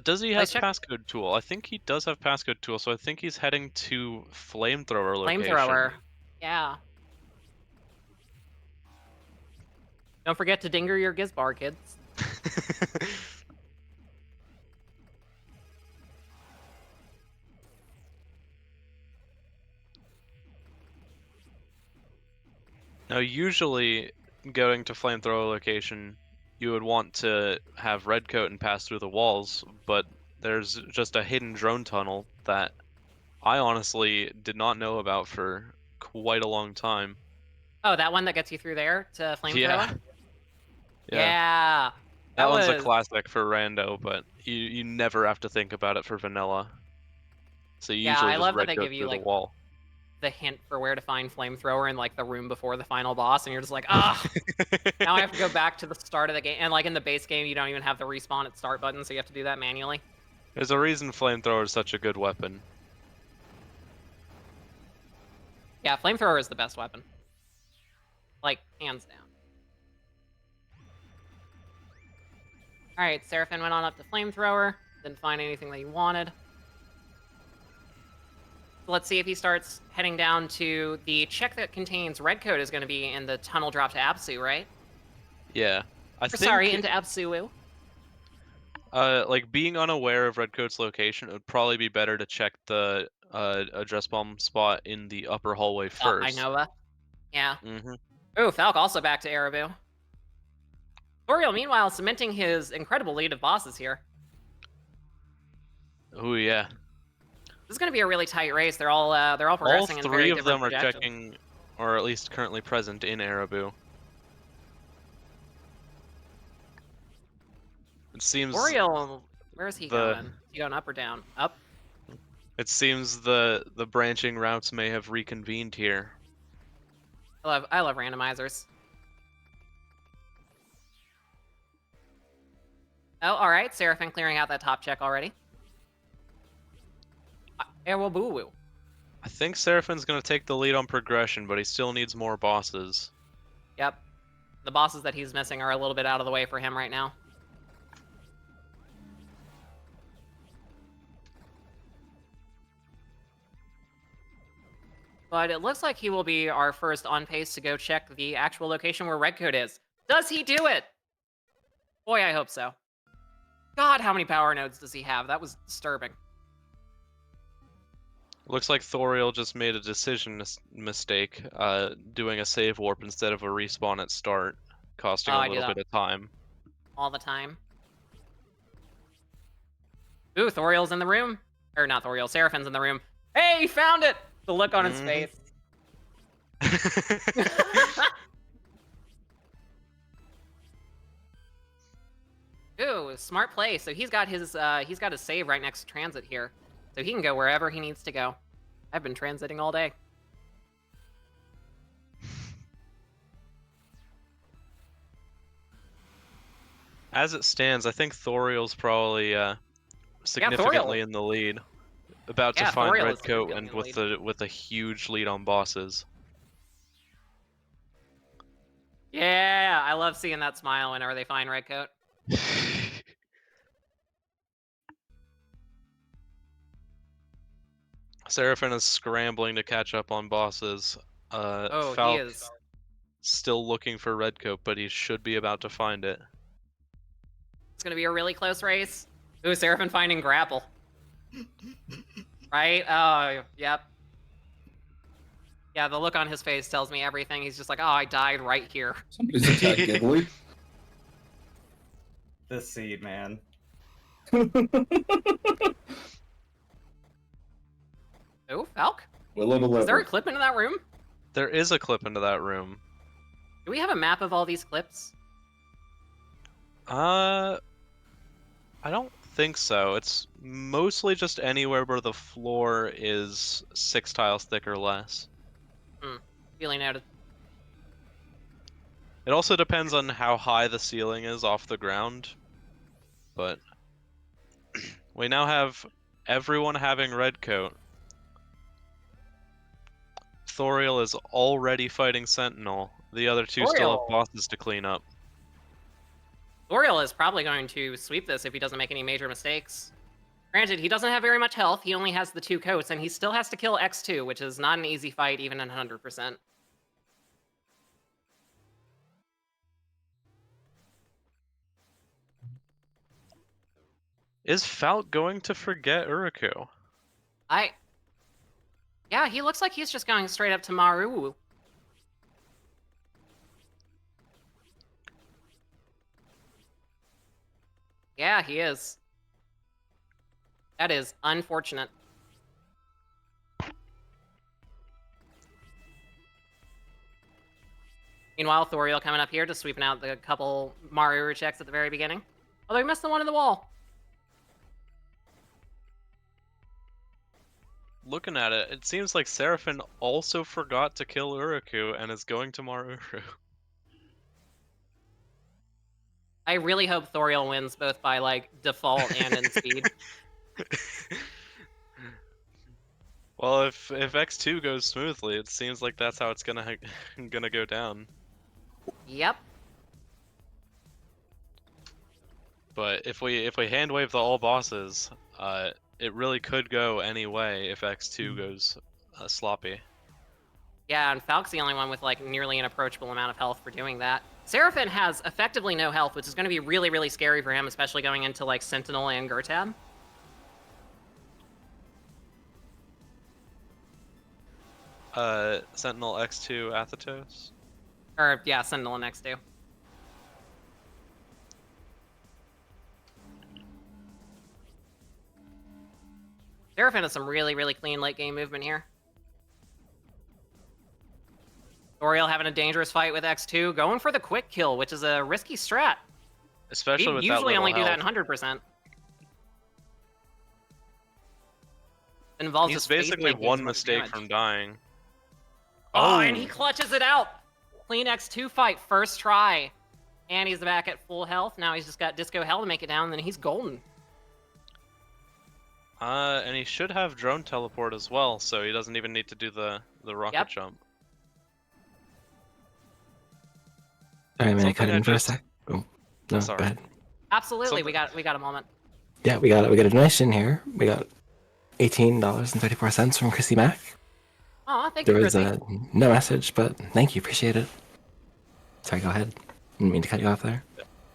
Does he have passcode tool? I think he does have passcode tool, so I think he's heading to flamethrower location. Flamethrower, yeah. Don't forget to dinger your Gizbar, kids. Now, usually, going to flamethrower location, you would want to have Redcoat and pass through the walls, but there's just a hidden drone tunnel that I honestly did not know about for quite a long time. Oh, that one that gets you through there to flamethrower? Yeah. That one's was a classic for rando, but you never have to think about it for vanilla. So you usually I just love that they Redcoat give you through like the wall. the hint for where to find flamethrower in like the room before the final boss, and you're just like, ah, now I have to go back to the start of the game. And like in the base game, you don't even have the respawn at start button, so you have to do that manually. There's a reason flamethrower is such a good weapon. Yeah, flamethrower is the best weapon. Like, hands down. Alright, Seraphin went on up to flamethrower. Didn't find anything that he wanted. So let's see if he starts heading down to the check that contains Redcoat is going to be in the tunnel drop to Apsu, right? Yeah. Into Apsu. Like, being unaware of Redcoat's location, it would probably be better to check the address bomb spot in the upper hallway first. Inova. Yeah. Mm-hmm. Ooh, Falk also back to Arabu. Thorial, meanwhile, cementing his incredible lead of bosses here. Ooh, yeah. This is going to be a really tight race. They're all progressing in very different All three of them are projections. checking, or at least currently present in Arabu. It seems Thorial, where is he going? Is he going up or down? Up? It seems the branching routes may have reconvened here. I love randomizers. Oh, all right. Seraphin clearing out that top check already. Erwaboo. I think Seraphin's going to take the lead on progression, but he still needs more bosses. Yep. The bosses that he's missing are a little bit out of the way for him right now. But it looks like he will be our first on pace to go check the actual location where Redcoat is. Does he do it? Boy, I hope so. God, how many power nodes does he have? That was disturbing. Looks like Thorial just made a decision mistake, doing a save warp instead of a respawn at start, costing Oh, a I do little that bit of time. all the time. Ooh, Thorial's in the room. Or not Thorial, Seraphin's in the room. Hey, he found it! The look on his face. Ooh, smart play. So he's got his save right next to transit here. So he can go wherever he needs to go. I've been transiting all day. As it stands, I think Thorial's probably significantly Thorial. in the lead. About to Yeah, find Thorial is Redcoat significantly and in the with a huge lead on bosses. Yeah, I love seeing that smile whenever they find Redcoat. Seraphin is scrambling to catch up on bosses. Oh, he Falk is. still looking for Redcoat, but he should be about to find it. It's gonna be a really close race. Ooh, Seraphin finding Grapple. Right? Oh, yep. Yeah, the look on his face tells me everything. He's just like, oh, I died right here. Somebody's attacked Giggly. This seed, man. Oh, Falk? Willow Is there a deliver. clip into that room? There is a clip into that room. Do we have a map of all these clips? I don't think so. It's mostly just anywhere where the floor is 6 tiles thick or less. Feeling noted. It also depends on how high the ceiling is off the ground. But we now have everyone having Redcoat. Thorial is already fighting Sentinel. The other two still have Thorial. bosses to clean up. Thorial is probably going to sweep this if he doesn't make any major mistakes. Granted, he doesn't have very much health. He only has the 2 coats, and he still has to kill X2, which is not an easy fight even at 100%. Is Falk going to forget Uriku? Yeah, he looks like he's just going straight up to Maru. Yeah, he is. That is unfortunate. Meanwhile, Thorial coming up here, just sweeping out the couple Maru checks at the very beginning. Although he missed the one in the wall. Looking at it, it seems like Seraphin also forgot to kill Uriku and is going to Maru. I really hope Thorial wins both by, like, default and in speed. Well, if X2 goes smoothly, it seems like that's how it's gonna go down. Yep. But if we hand wave the all bosses, it really could go any way if X2 goes sloppy. Yeah, and Falk's the only one with, like, nearly an approachable amount of health for doing that. Seraphin has effectively no health, which is going to be really, really scary for him, especially going into, like, Sentinel and Gertab. Sentinel X2 Athetos. Or, yeah, Sentinel and X2. Seraphin has some really, really clean late-game movement here. Thorial having a dangerous fight with X2, going for the quick kill, which is a risky strat. Especially We with usually that only little do that in health. 100%. It involves He's just facing basically making one as much mistake damage. from dying. Oh, and he clutches it out! Clean X2 fight, first try. And he's back at full health. Now he's just got Disco Hell to make it down, and then he's golden. And he should have drone teleport as well, so he doesn't even need to do the rocket Yep. jump. Sorry, I'm gonna cut Something I in for a just- sec. Oh, no, Sorry. go ahead. Absolutely, Something- we got a moment. Yeah, we got a donation here. We got $18.34 from Chrissy Mack. Oh, thank There you, was Chrissy. no message, but thank you, appreciate it. Sorry, go ahead. Didn't mean to cut you off there.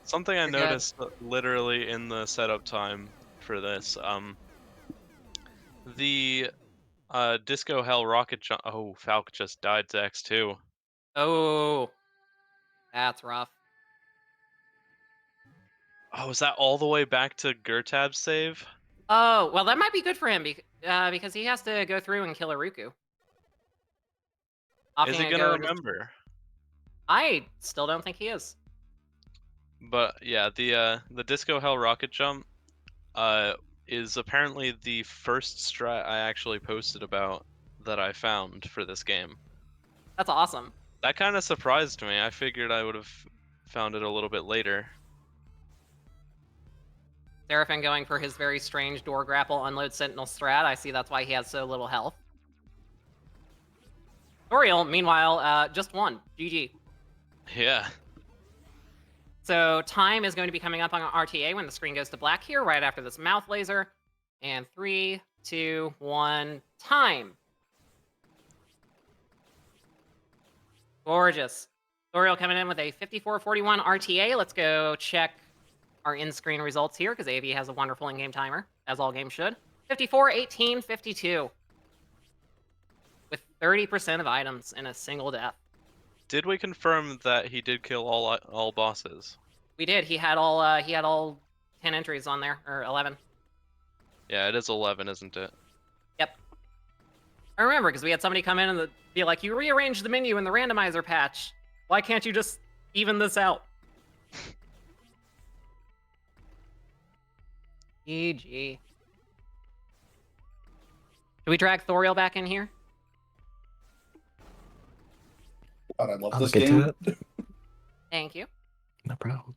Something I You're good. noticed literally in the setup time for this, the Disco Hell rocket jump. Oh, Falk just died to X2. Oh, that's rough. Oh, is that all the way back to Gertab's save? Oh, well, that might be good for him because he has to go through and kill Iruku. Is he Opting to gonna go- remember? I still don't think he is. But yeah, the Disco Hell rocket jump is apparently the first strat I actually posted about that I found for this game. That's awesome. That kind of surprised me. I figured I would have found it a little bit later. Seraphin going for his very strange door grapple unload sentinel strat. I see that's why he has so little health. Thorial, meanwhile, just won. GG. Yeah. So time is going to be coming up on RTA when the screen goes to black here, right after this mouth laser. And 3, 2, 1, time. Gorgeous. Thorial coming in with a 54-41 RTA. Let's go check our in-screen results here, because AV has a wonderful in-game timer, as all games should. 54, 18, 52. With 30% of items in a single death. Did we confirm that he did kill all bosses? We did. He had all 10 entries on there, or 11. Yeah, it is 11, isn't it? Yep. I remember, because we had somebody come in and be like, you rearranged the menu in the randomizer patch. Why can't you just even this out? GG. Do we drag Thorial back in here? God, I love I'll this look into game. it. Thank you. No problem.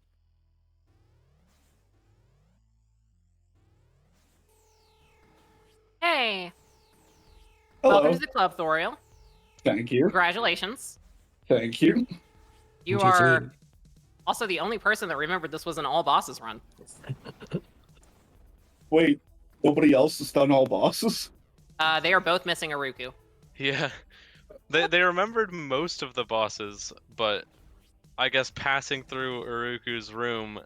Hey. Hello. Welcome to the club, Thorial. Thank you. Congratulations. Thank you. You GG. are also the only person that remembered this was an all bosses run. Wait, nobody else has done all bosses? They are both missing Iruku. Yeah. They remembered most of the bosses, but I guess passing through Uruku's room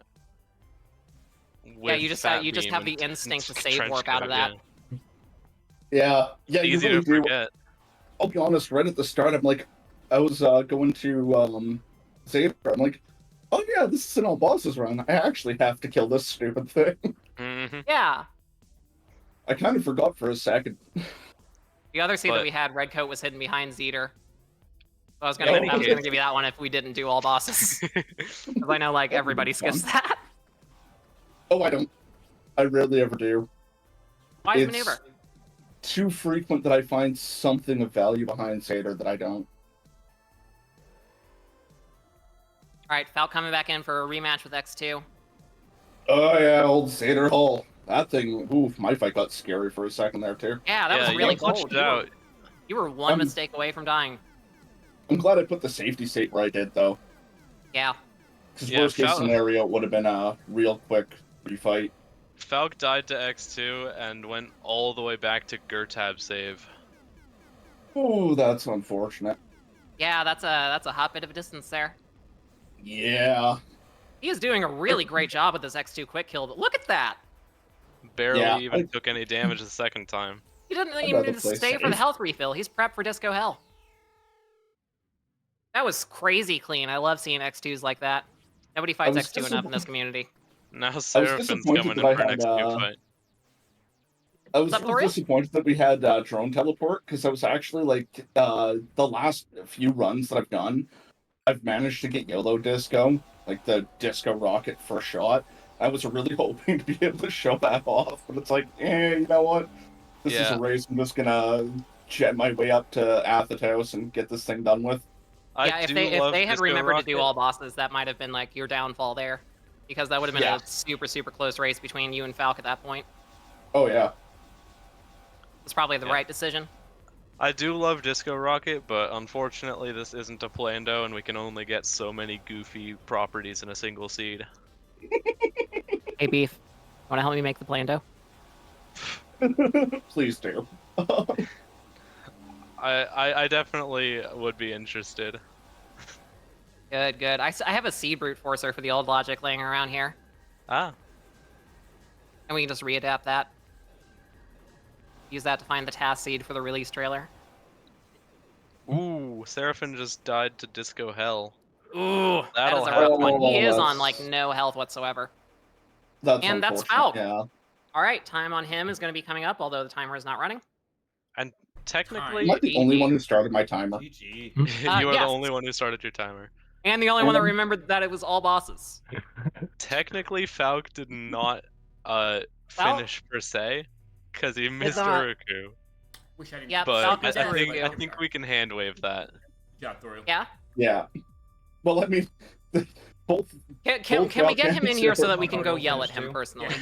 Yeah, you just Fat you just Beam have the and instinct to trench save warp out of coat, that. yeah. Yeah, you Easy really to do. forget. I'll be honest, right at the start, I'm like, I was going to save her. I'm like, oh yeah, this is an all bosses run. I actually have to kill this stupid thing. hmm Yeah. I kind of forgot for a second. The other seed that But- we had, Redcoat was hidden behind Zeter. So I was In gonna, any I was gonna case- give you that one if we didn't do all bosses. Because I know, like, That'd be everybody skips fun. that. Oh, I don't. I rarely ever do. Wise It's maneuver. too frequent that I find something of value behind Seder that I don't. Alright, Falk coming back in for a rematch with X2. Oh yeah, old Seder Hall. That thing, oof, my fight got scary for a second there too. Yeah, that Yeah, was really you clutched cold. it out. You were one I'm- mistake away from dying. I'm glad I put the safety state where I did though. Yeah. Because Yeah, worst case Fal- scenario, it would have been a real quick refight. Falk died to X2 and went all the way back to Gertab save. Ooh, that's unfortunate. Yeah, that's a hot bit of a distance there. Yeah. He is doing a really great job with this X2 quick kill. But look at that! Barely Yeah, even took any damage the second time. He didn't I'd even rather need to play stay for the safe. health refill. He's prepped for Disco Hell. That was crazy clean. I love seeing X2s like that. Nobody fights was X2 enough in this community. Now Seraphin's disappointed coming in that I for an had, X2 fight. I was What's up, really Thorial? disappointed that we had drone teleport because I was actually like the last few runs that I've done, I've managed to get YOLO disco, like the disco rocket first shot. I was really hoping to be able to show that off, but it's like, you know what? This is Yeah. a race. I'm just gonna jet my way up to Athetos and get this thing done with. Yeah, I if do they love had Disco remembered to do Rocket. all bosses, that might have been like your downfall there, because that would have been Yeah. a super close race between you and Falk at that point. Oh yeah. It's probably the Yeah. right decision. I do love Disco Rocket, but unfortunately this isn't a Plando, and we can only get so many goofy properties in a single seed. Hey, Beef. Want to help me make the Plando? Please do. I definitely would be interested. Good, good. I have a Seed Brute Forcer for the old logic laying around here. Ah, And we can just readapt that. Use that to find the task seed for the release trailer. ooh, Seraphin just died to Disco Hell. Ooh, that That'll is a rough happen. one. He is that's- on, like, no health whatsoever. That's And that's unfortunate, Falk. Yeah. All right, time on him is going to be coming up, although the timer is not running. And technically, I'm not the only GG. one who started my timer. GG. you are yes. the only one who started your timer. And the only one that remembered that it was all bosses. Technically, Falk did not finish per se, because he missed not. Uruku. Wish I didn't. Yep, But Falcon I think Uruku. I think we can hand wave that. Yeah, Thorial. Yeah? Yeah. Well, I mean, both. Can Both we get him in here so that we Falcon can go Uruku yell at finished him too. personally?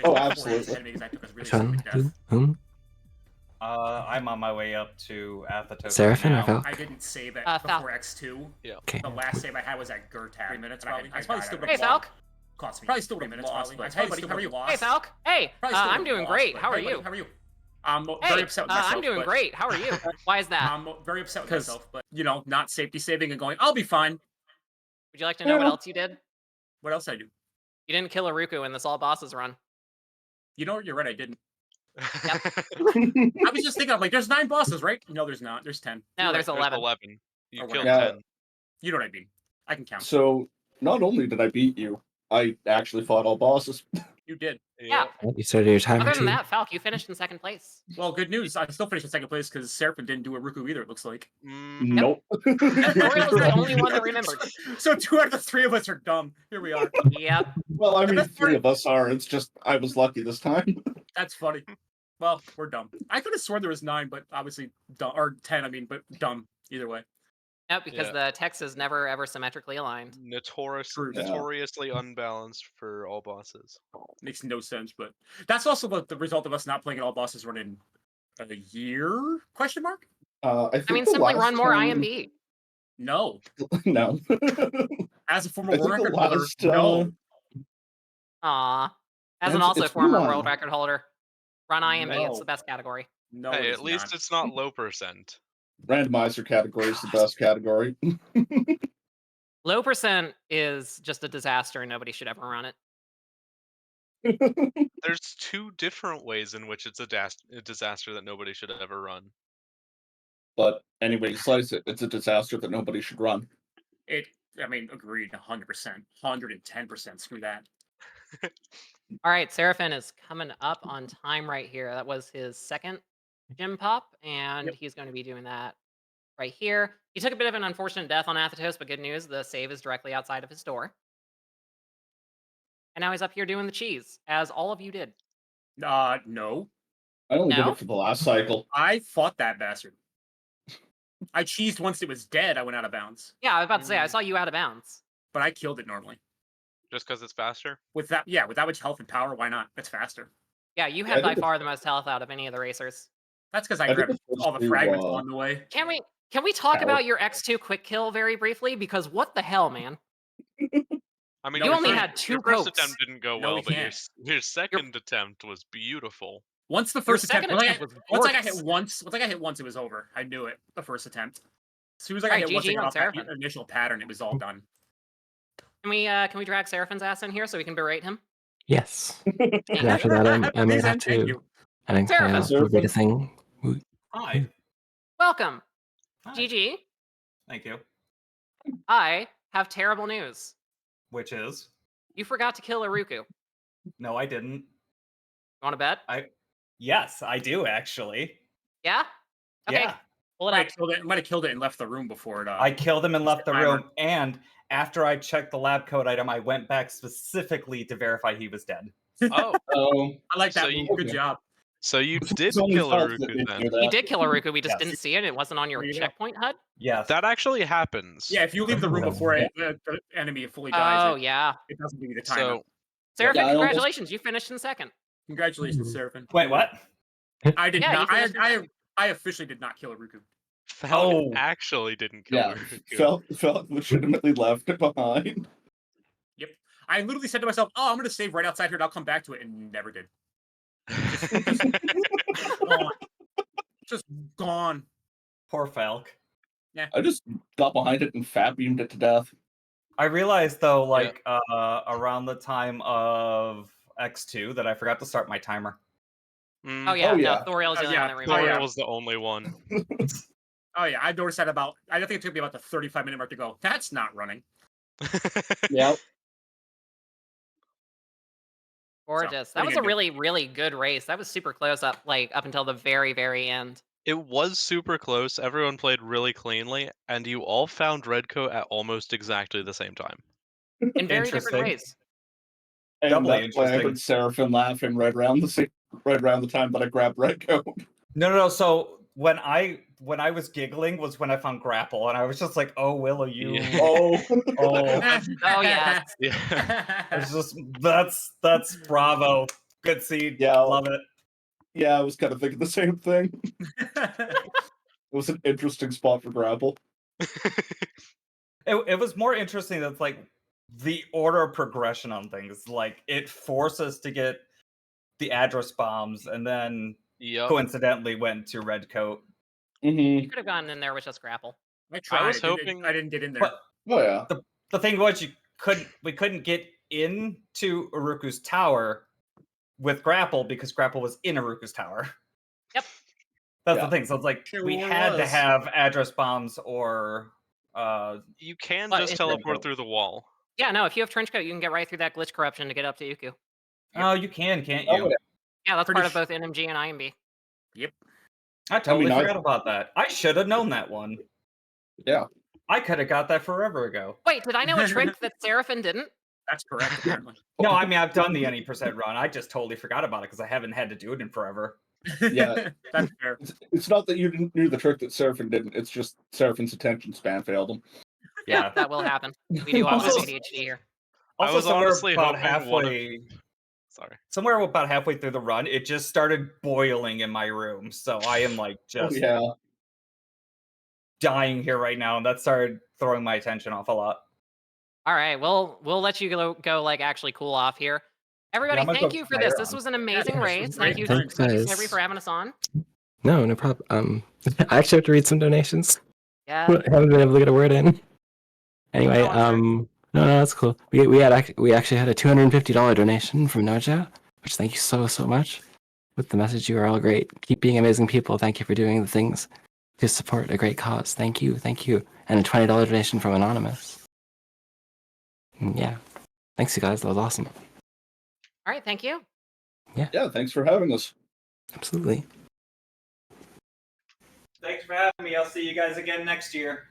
Oh, absolutely. Which one? Whom? I'm on my way up to Athos. Seraphin or now. Falk? I didn't save it Falk. before X2. Okay. The last save I had was at Gertag. 3 minutes, probably. I probably still Hey, Falk. Cost me. Probably still 3 minutes, probably. Hey, buddy, how are you? Hey, Falk. Hey, I'm doing great. How are you? How are you? I'm very Hey, upset with myself. I'm doing but great. How are you? Why is that? I'm very upset with myself, but, you know, not safety saving and going, I'll be fine. Would you like to know what else you did? What else I do? You didn't kill Uruku in this all bosses run. You know, you're right, I didn't. Yep. I was just thinking, I'm like, there's 9 bosses, right? No, there's not. There's 10. No, You're there's right. 11. 11. You Or killed whatever. 10. You know what I mean. I can count. So, not only did I beat you, I actually fought all bosses. You did. Yeah. You started your timer Other than too. that, Falk, you finished in second place. Well, good news. I still finished in second place because Seraphin didn't do a Ruku either, it looks like. Mm, Nope. Thorial was the only one that remembered. So 2 out of the 3 of us are dumb. Here we are. Yep. Well, I The mean, best 3 part- of us are. It's just I was lucky this time. That's funny. Well, we're dumb. I could have sworn there was 9, but obviously dumb, or 10. I mean, but dumb either way. Yep, because Yeah. the text is never ever symmetrically aligned. True. Yeah. Notoriously unbalanced for all bosses. Makes no sense, but that's also the result of us not playing at all bosses run in a year? Question mark? I think I mean, the simply last run more time- IMB. No. No. As a former I think world the record holder, last, no. Aw. As an It's- also it's former fun. world record holder. Run IMB, it's No. the best category. No, Hey, it at is least not. it's not low percent. Randomizer category is the best category. Low percent is just a disaster and nobody should ever run it. There's 2 different ways in which it's a disaster that nobody should ever run. But anyway, you slice it. It's a disaster that nobody should run. I mean, agreed, 100%. 110%. Screw that. All right, Seraphin is coming up on time right here. That was his second gym pop, and Yep. he's going to be doing that right here. He took a bit of an unfortunate death on Athos, but good news, the save is directly outside of his door. And now he's up here doing the cheese, as all of you did. No. I only did No? it for the last cycle. I fought that bastard. I cheesed once it was dead, I went out of bounds. Yeah, I was about to say, I saw you out of bounds. But I killed it normally. Just because it's faster? With that much health and power, why not? It's faster. Yeah, you I had did by the- far the most health out of any of the racers. That's because I I did grabbed the first all the two, fragments along the way. Can we talk Ow. about your X2 quick kill very briefly? Because what the hell, man? I mean, No, You we only can't. had 2 your first pokes. attempt didn't go No, well, we but can't. your second attempt was beautiful. Once the Your first attempt, second once I attempt was once I got gorgeous. hit once, it was over. I knew it. The first attempt. As soon as I got Alright, hit once, I GG got on off that Seraphin. initial pattern. It was all done. Can we drag Seraphin's ass in here so we can berate him? Yes. And after that, I might Please have and thank to. you. I think Seraphin. we'll read a thing. Hi. Welcome. Hi. GG. Thank you. I have terrible news. Which is? You forgot to kill Uruku. No, I didn't. You want to bet? Yes, I do actually. Yeah? Okay. Yeah. Pull it Might up. have killed it and left the room before it. I killed him and left the timer. room, and after I checked the lab code item, I went back specifically to verify he was dead. Oh, I like that So move. you- Good job. so you did It's only kill Falk that Uruku didn't then. do that. You did kill Uruku, we just Yes. didn't see it. It wasn't on your There you go. checkpoint HUD. Yes. That actually happens. Yeah, if you leave the room before the enemy fully dies, Oh, yeah. it doesn't give you the timer. So Seraphin, I almost- congratulations. You finished in second. Congratulations, Seraphin. Wait, what? I did Yeah, not. you finished in I second. I officially did not kill Iruku. Falcon actually didn't kill Yeah, Uruku. felt legitimately left it behind. Yep. I literally said to myself, "Oh, I'm gonna save right outside here, and I'll come back to it," and never did. Just gone. Just gone. Poor Falk. I just got behind it and fat beamed it to death. I realized though, like around the time of X2, that I forgot to start my timer. Oh yeah, Oh, yeah. no, Thorial's the only one that Thorial remembered. was the only one. Oh yeah, I noticed that about. I think it took me about the 35-minute mark to go. That's not running. Yep. Gorgeous. So, That what are was you a gonna really, really good race. That was super close up until the very, very end. It was super close. Everyone played really cleanly, and you all found Redcoat at almost exactly the same time. In very different Interesting. ways. And Doubly that's why I heard interesting. Seraphim laughing right around the time that I grabbed Redcoat. No. So when I was giggling was when I found Grapple, and I was just like, "Oh, Willow, you." Yeah. Oh. Oh yes. Yeah. It's just that's bravo. Good seed. Yeah. Love it. Yeah, I was kind of thinking the same thing. It was an interesting spot for grapple. It was more interesting that's like the order of progression on things. Like it forced us to get the address bombs, and then coincidentally went to Redcoat. You could have gone in there with just grapple. I tried. was hoping. I didn't get in there. But Oh yeah. the thing was, we couldn't get into Uruku's tower with grapple because grapple was in Uruku's tower. Yep. That's the thing. So it's like Sure we had to was. have address bombs or You can but just it's teleport Redcoat. through the wall. Yeah, no, if you have trenchcoat, you can get right through that glitch corruption to get up to Uku. Oh, you can, can't Oh, you? yeah. Yeah, that's Pretty part of both NMG and IMB. Yep. I totally I- forgot about that. I should have known that one. Yeah. I could have got that forever ago. Wait, did I know a trick that Seraphin didn't? That's correct, apparently. No, I mean I've done the any percent run. I just totally forgot about it because I haven't had to do it in forever. Yeah. That's fair. It's not that you didn't knew the trick that Seraphim didn't. It's just Seraphin's attention span failed him. Yeah. That will happen. We do all have Also- ADHD here. I Also, was somewhere honestly about hoping one of- halfway, Sorry. about halfway through the run, it just started boiling in my room. So I am like Oh just yeah. dying here right now, and that started throwing my attention off a lot. All right, we'll let you go like actually cool off here. Everybody, I'm gonna thank go you for play this. around. This was an amazing this was race. great. Thank you, Thanks, Every guys. for having us on. No problem. I actually have to read some donations. Yeah. I haven't been able to get a word in. Anyway, Oh, I'm no, that's cool. We actually had a $250 donation from Noja, which thank you so much. With the message, you are all great. Keep being amazing people. Thank you for doing the things to support a great cause. Thank you, and a $20 donation from Anonymous. Yeah, thanks you guys. That was awesome. All right, thank you. Yeah, thanks for having us. Absolutely. Thanks for having me. I'll see you guys again next year.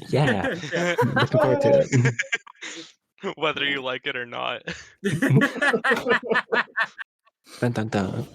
Yeah, looking forward to it. Whether you like it or not. Dun dun dun.